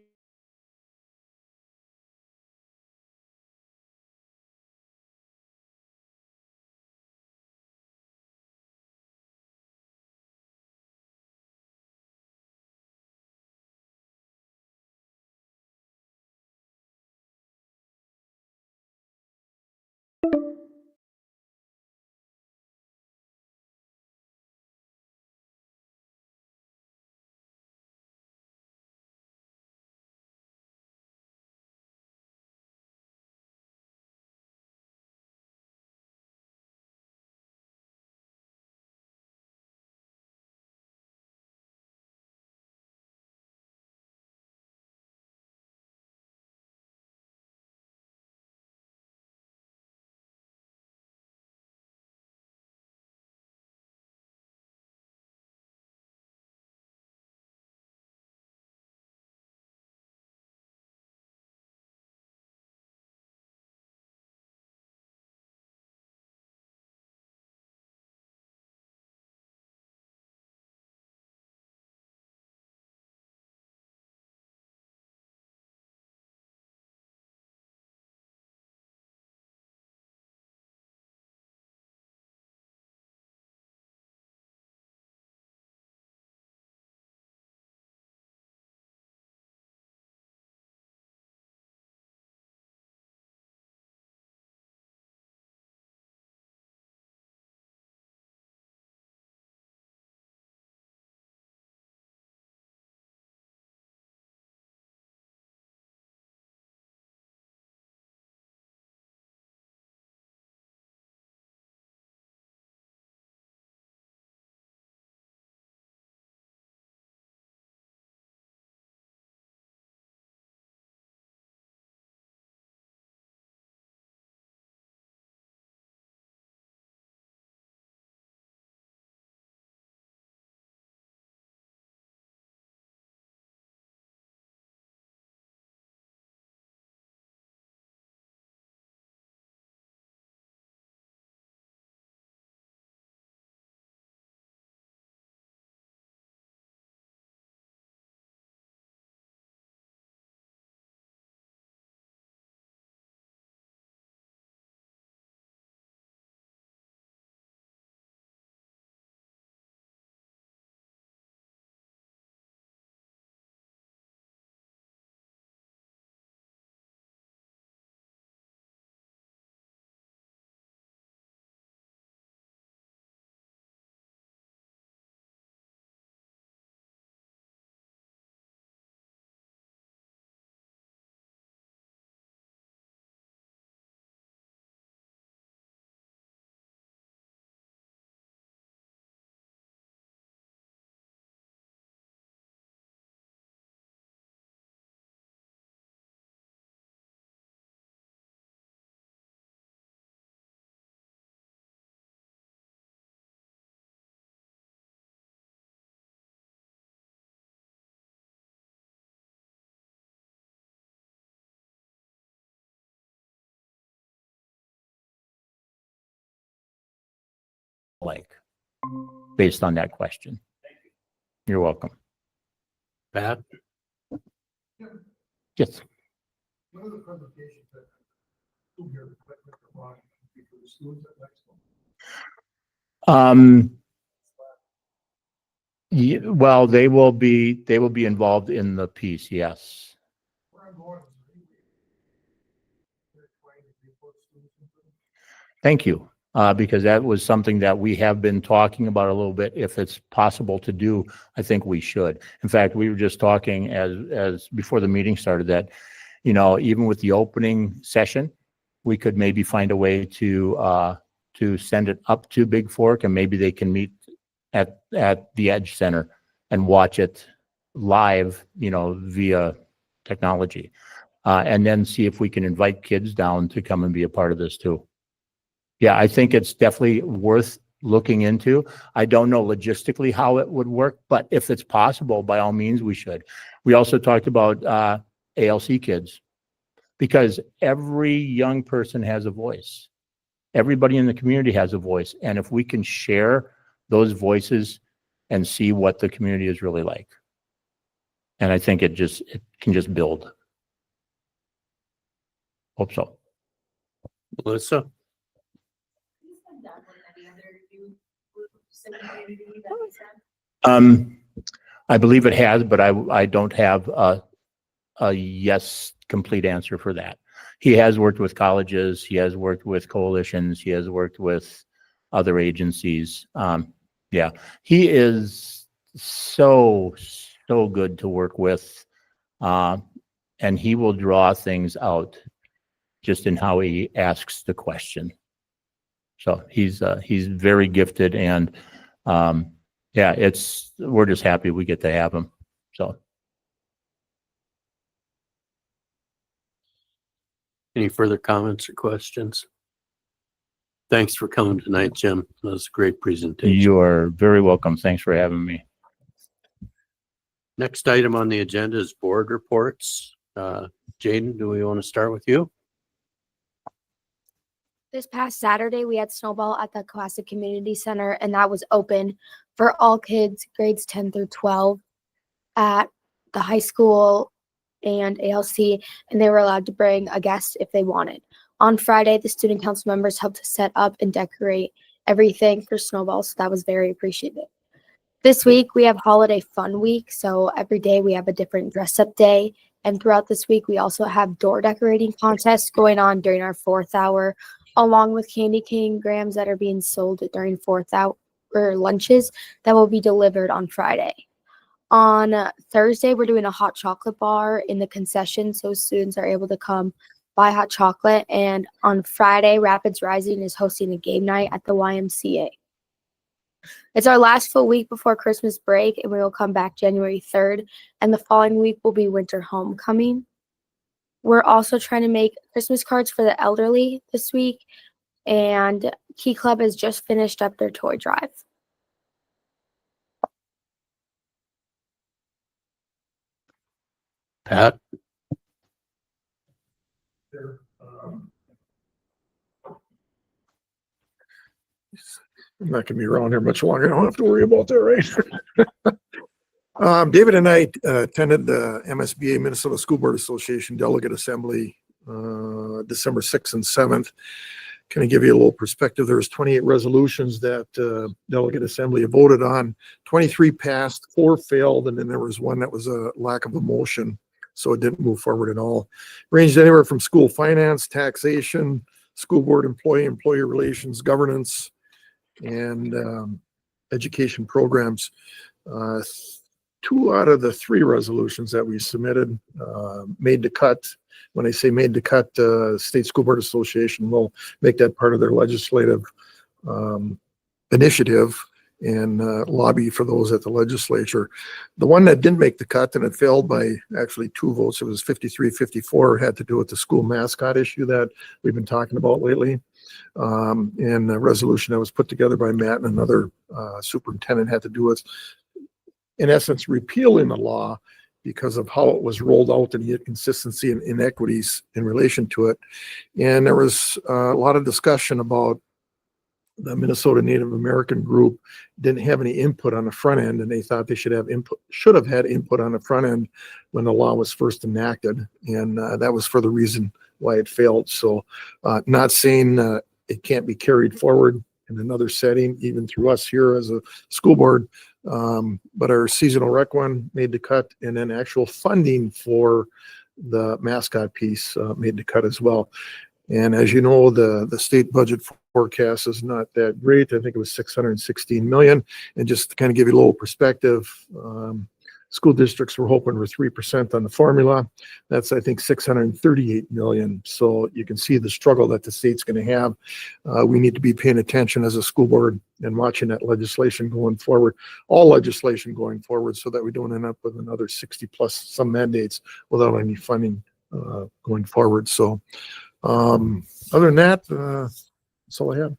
like, based on that question. You're welcome. Pat? Yes. One of the presentations that school here, that Mr. Ron, for the students at next one. Well, they will be involved in the piece. Yes. Where I'm going is they're trying to report students into them. Thank you. Because that was something that we have been talking about a little bit. If it's possible to do, I think we should. In fact, we were just talking as before the meeting started that, you know, even with the opening session, we could maybe find a way to send it up to Big Fork, and maybe they can meet at the Edge Center and watch it live, you know, via technology, and then see if we can invite kids down to come and be a part of this too. Yeah, I think it's definitely worth looking into. I don't know logistically how it would work, but if it's possible, by all means, we should. We also talked about ALC kids, because every young person has a voice. Everybody in the community has a voice. And if we can share those voices and see what the community is really like, and I think it can just build. Hope so. Melissa? I believe it has, but I don't have a yes complete answer for that. He has worked with colleges, he has worked with coalitions, he has worked with other agencies. Yeah, he is so good to work with, and he will draw things out just in how he asks the question. So he's very gifted, and yeah, we're just happy we get to have him. So. Any further comments or questions? Thanks for coming tonight, Jim. That was a great presentation. You are very welcome. Thanks for having me. Next item on the agenda is board reports. Jaden, do we want to start with you? This past Saturday, we had snowball at the Classic Community Center, and that was open for all kids grades 10 through 12 at the high school and ALC, and they were allowed to bring a guest if they wanted. On Friday, the student council members helped to set up and decorate everything for snowball, so that was very appreciated. This week, we have holiday fun week, so every day we have a different dress up day, and throughout this week, we also have door decorating contests going on during our 4th hour, along with candy cane grams that are being sold during 4th hour lunches that will be delivered on Friday. On Thursday, we're doing a hot chocolate bar in the concession, so students are able to come buy hot chocolate. And on Friday, Rapids Rising is hosting a game night at the YMCA. It's our last full week before Christmas break, and we will come back January 3rd, and the following week will be winter homecoming. We're also trying to make Christmas cards for the elderly this week, and Key Club has just finished up their toy drive. Pat? There, I'm not gonna be around here much longer. I don't have to worry about that, right? David and I attended the MSBA Minnesota School Board Association Delegate Assembly December 6th and 7th. Kind of give you a little perspective. There's 28 resolutions that Delegate Assembly voted on. 23 passed, 4 failed, and then there was one that was a lack of a motion, so it didn't move forward at all. Ranged anywhere from school finance, taxation, school board employee relations, governance, and education programs. 2 out of the 3 resolutions that we submitted made the cut. When I say made the cut, State School Board Association will make that part of their legislative initiative and lobby for those at the legislature. The one that didn't make the cut, and it failed by actually 2 votes, it was 53-54, had to do with the school mascot issue that we've been talking about lately. And the resolution that was put together by Matt and another superintendent had to do with, in essence, repealing the law because of how it was rolled out and the inconsistency and inequities in relation to it. And there was a lot of discussion about the Minnesota Native American group didn't have any input on the front end, and they thought they should have had input on the front end when the law was first enacted, and that was for the reason why it failed. So, not saying it can't be carried forward in another setting, even through us here as a school board, but our seasonal rec one made the cut, and then actual funding for the mascot piece made the cut as well. And as you know, the state budget forecast is not that great. I think it was 616 million. And just to kind of give you a little perspective, school districts were hoping for 3% on the formula. That's, I think, 638 million. So you can see the struggle that the state's going to have. We need to be paying attention as a school board and watching that legislation going forward, all legislation going forward, so that we don't end up with another 60 plus some mandates without any funding going forward. So other than that, that's all I have.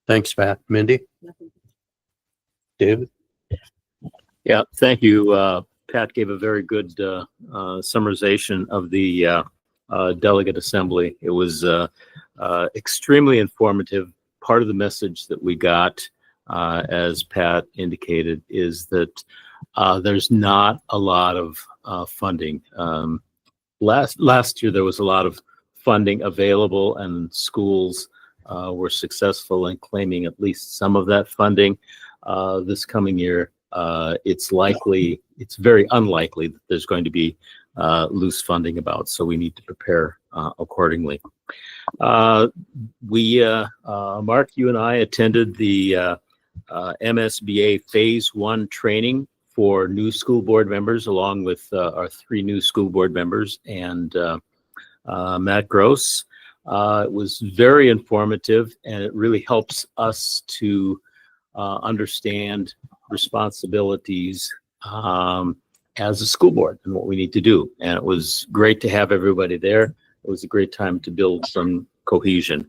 Thanks, Matt. Mindy? David? Yeah, thank you. Pat gave a very good summarization of the delegate assembly. It was extremely informative. Part of the message that we got, as Pat indicated, is that there's not a lot of funding. Last year, there was a lot of funding available, and schools were successful in claiming at least some of that funding. This coming year, it's very unlikely that there's going to be loose funding about, so we need to prepare accordingly. Mark, you and I attended the MSBA Phase 1 training for new school board members, along with our 3 new school board members and Matt Gross. It was very informative, and it really helps us to understand responsibilities as a school board and what we need to do. And it was great to have everybody there. It was a great time to build some cohesion.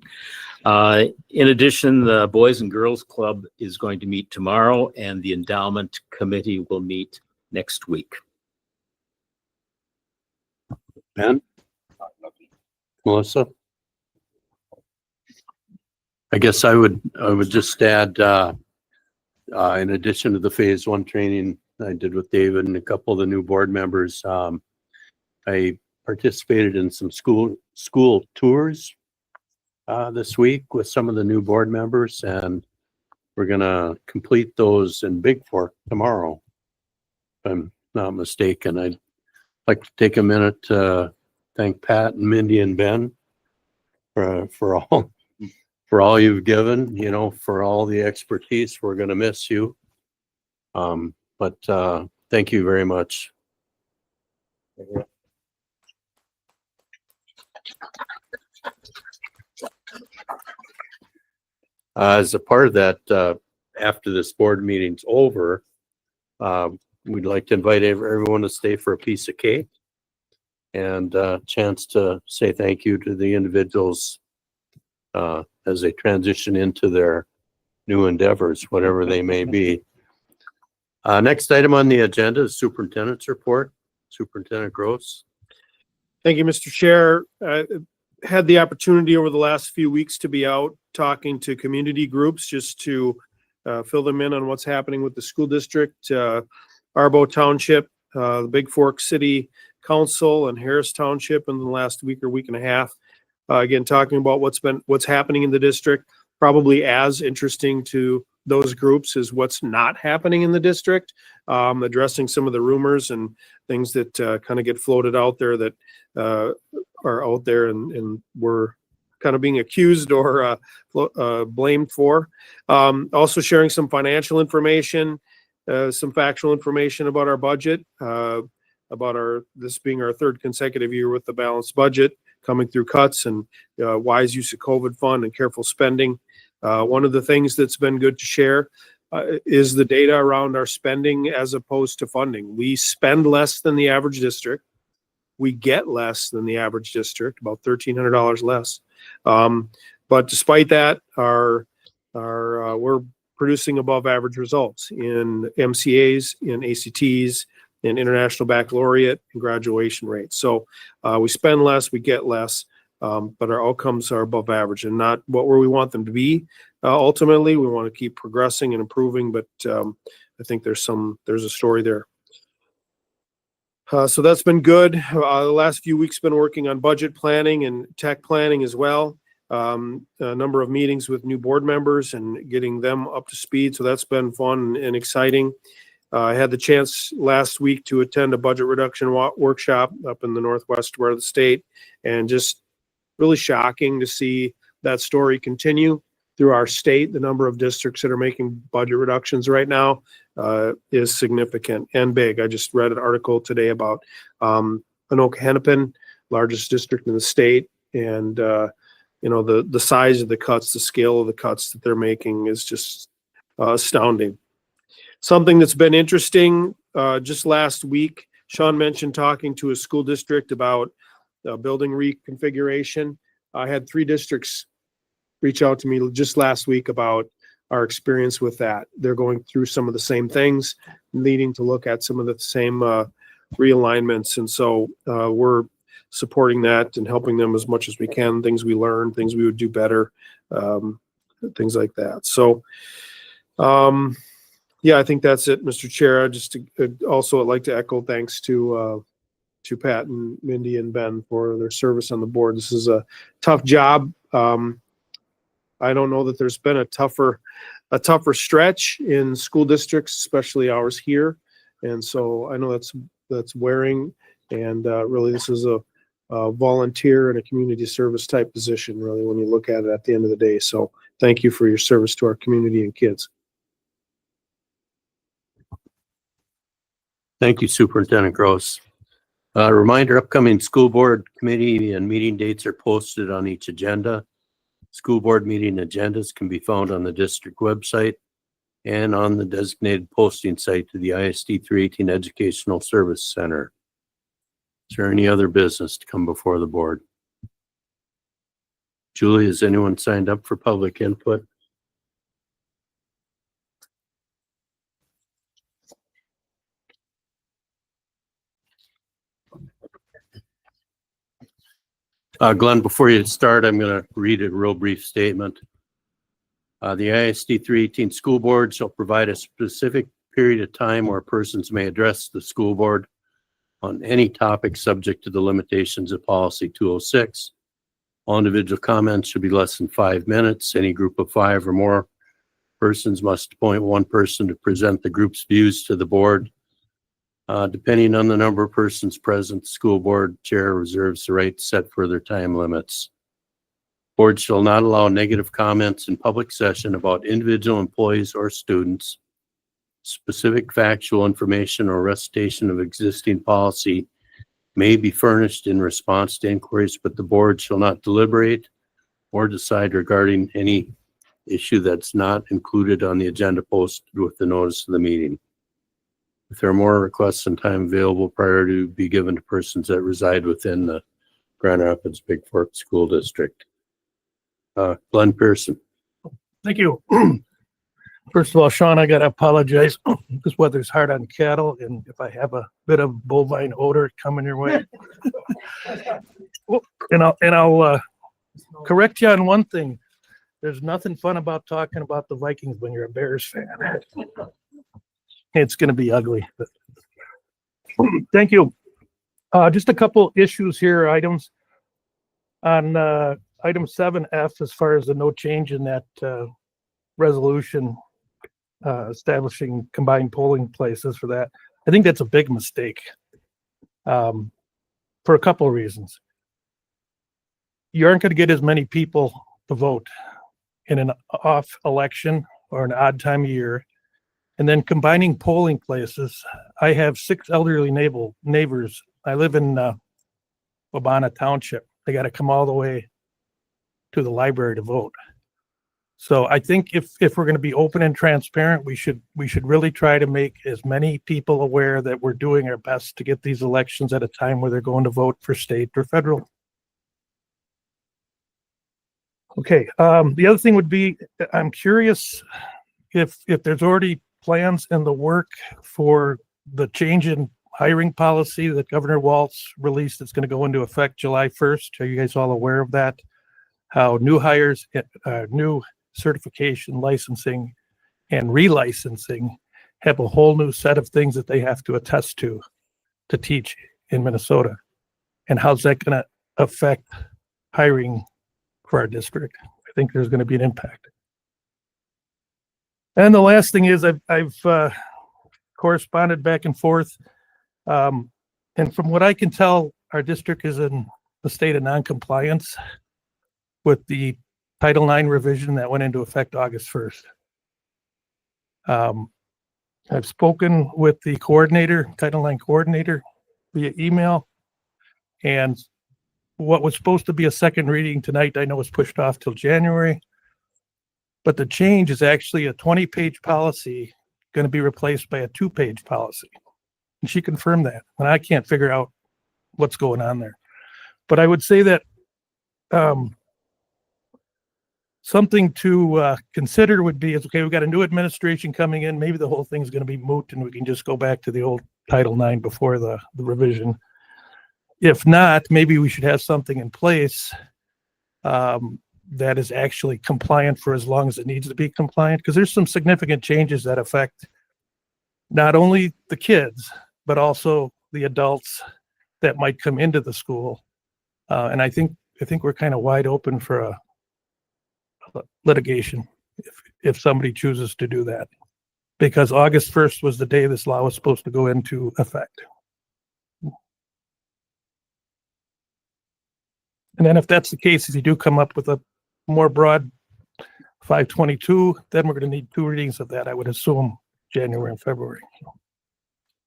In addition, the Boys and Girls Club is going to meet tomorrow, and the endowment committee will meet next week. Ben? Melissa? I guess I would just add, in addition to the Phase 1 training I did with David and a couple of the new board members, I participated in some school tours this week with some of the new board members, and we're gonna complete those in Big Fork tomorrow, if I'm not mistaken. I'd like to take a minute to thank Pat and Mindy and Ben for all you've given, for all the expertise. We're gonna miss you. But thank you very much. As a part of that, after this board meeting's over, we'd like to invite everyone to stay for a piece of cake and a chance to say thank you to the individuals as they transition into their new endeavors, whatever they may be. Next item on the agenda is Superintendent's report. Superintendent Gross. Thank you, Mr. Chair. Had the opportunity over the last few weeks to be out talking to community groups just to fill them in on what's happening with the school district, Arbo Township, the Big Fork City Council, and Harris Township in the last week or week and a half. Again, talking about what's happening in the district. Probably as interesting to those groups is what's not happening in the district, addressing some of the rumors and things that kind of get floated out there that are out there and we're kind of being accused or blamed for. Also sharing some financial information, some factual information about our budget, about this being our 3rd consecutive year with the balanced budget, coming through cuts and wise use of COVID fund and careful spending. One of the things that's been good to share is the data around our spending as opposed to funding. We spend less than the average district. We get less than the average district, about $1,300 less. But despite that, we're producing above average results in MCAs, in ACTs, in international baccalaureate and graduation rates. So we spend less, we get less. but our outcomes are above average and not what where we want them to be. Ultimately, we want to keep progressing and improving, but I think there's a story there. So that's been good. The last few weeks been working on budget planning and tech planning as well. A number of meetings with new board members and getting them up to speed. So that's been fun and exciting. I had the chance last week to attend a budget reduction workshop up in the northwest part of the state, and just really shocking to see that story continue through our state. The number of districts that are making budget reductions right now is significant and big. I just read an article today about Anoka-Hennepin, largest district in the state, and the size of the cuts, the scale of the cuts that they're making is just astounding. Something that's been interesting, just last week, Sean mentioned talking to a school district about building reconfiguration. I had 3 districts reach out to me just last week about our experience with that. They're going through some of the same things, needing to look at some of the same realignments. And so we're supporting that and helping them as much as we can, things we learned, things we would do better, things like that. So, yeah, I think that's it, Mr. Chair. I'd like to echo thanks to Pat and Mindy and Ben for their service on the board. This is a tough job. I don't know that there's been a tougher stretch in school districts, especially ours here. And so I know that's wearing, and really this is a volunteer and a community service type position, really, when you look at it at the end of the day. So thank you for your service to our community and kids. Thank you, Superintendent Gross. Reminder, upcoming school board committee and meeting dates are posted on each agenda. School board meeting agendas can be found on the district website and on the designated posting site to the ISD 318 Educational Service Center. Is there any other business to come before the board? Julie, has anyone signed up for public input? Glenn, before you start, I'm going to read a real brief statement. The ISD 318 School Board shall provide a specific period of time where persons may address the school board on any topic subject to the limitations of Policy 206. All individual comments should be less than 5 minutes. Any group of 5 or more persons must appoint one person to present the group's views to the board. Depending on the number of persons present, the school board chair reserves the right to set further time limits. Board shall not allow negative comments in public session about individual employees or students. Specific factual information or recitation of existing policy may be furnished in response to inquiries, but the board shall not deliberate or decide regarding any issue that's not included on the agenda posted with the notice of the meeting. If there are more requests and time available, priority to be given to persons that reside within the Grand Rapids Big Fork School District. Glenn Pearson. Thank you. First of all, Sean, I got to apologize. This weather's hard on cattle, and if I have a bit of bovine odor coming your way, I'll correct you on one thing. There's nothing fun about talking about the Vikings when you're a Bears fan. It's going to be ugly. But thank you. Just a couple issues here, items on item 7F, as far as the no change in that resolution establishing combined polling places for that. I think that's a big mistake for a couple of reasons. You aren't going to get as many people to vote in an off election or an odd time of year. And then combining polling places, I have 6 elderly neighbors. I live in Wabana Township. They got to come all the way to the library to vote. So I think if we're going to be open and transparent, we should really try to make as many people aware that we're doing our best to get these elections at a time where they're going to vote for state or federal. Okay, the other thing would be, I'm curious if there's already plans in the work for the change in hiring policy that Governor Waltz released that's going to go into effect July 1st. Are you guys all aware of that? How new hires, new certification, licensing, and relicensing have a whole new set of things that they have to attest to teach in Minnesota. And how's that going to affect hiring for our district? I think there's going to be an impact. And the last thing is I've corresponded back and forth. And from what I can tell, our district is in the state of noncompliance with the Title IX revision that went into effect August 1st. I've spoken with the coordinator, Title IX coordinator, via email. And what was supposed to be a second reading tonight, I know was pushed off till January. But the change is actually a 20-page policy going to be replaced by a 2-page policy. And she confirmed that. And I can't figure out what's going on there. But I would say that something to consider would be, okay, we've got a new administration coming in. Maybe the whole thing's going to be moot and we can just go back to the old Title IX before the revision. If not, maybe we should have something in place that is actually compliant for as long as it needs to be compliant, because there's some significant changes that affect not only the kids, but also the adults that might come into the school. And I think we're kind of wide open for a litigation if somebody chooses to do that, because August 1st was the day this law was supposed to go into effect. And then if that's the case, if you do come up with a more broad 522, then we're going to need 2 readings of that, I would assume, January and February.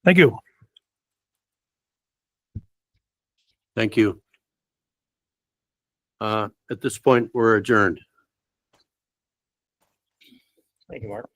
Thank you. Thank you. At this point, we're adjourned. Thank you, Mark.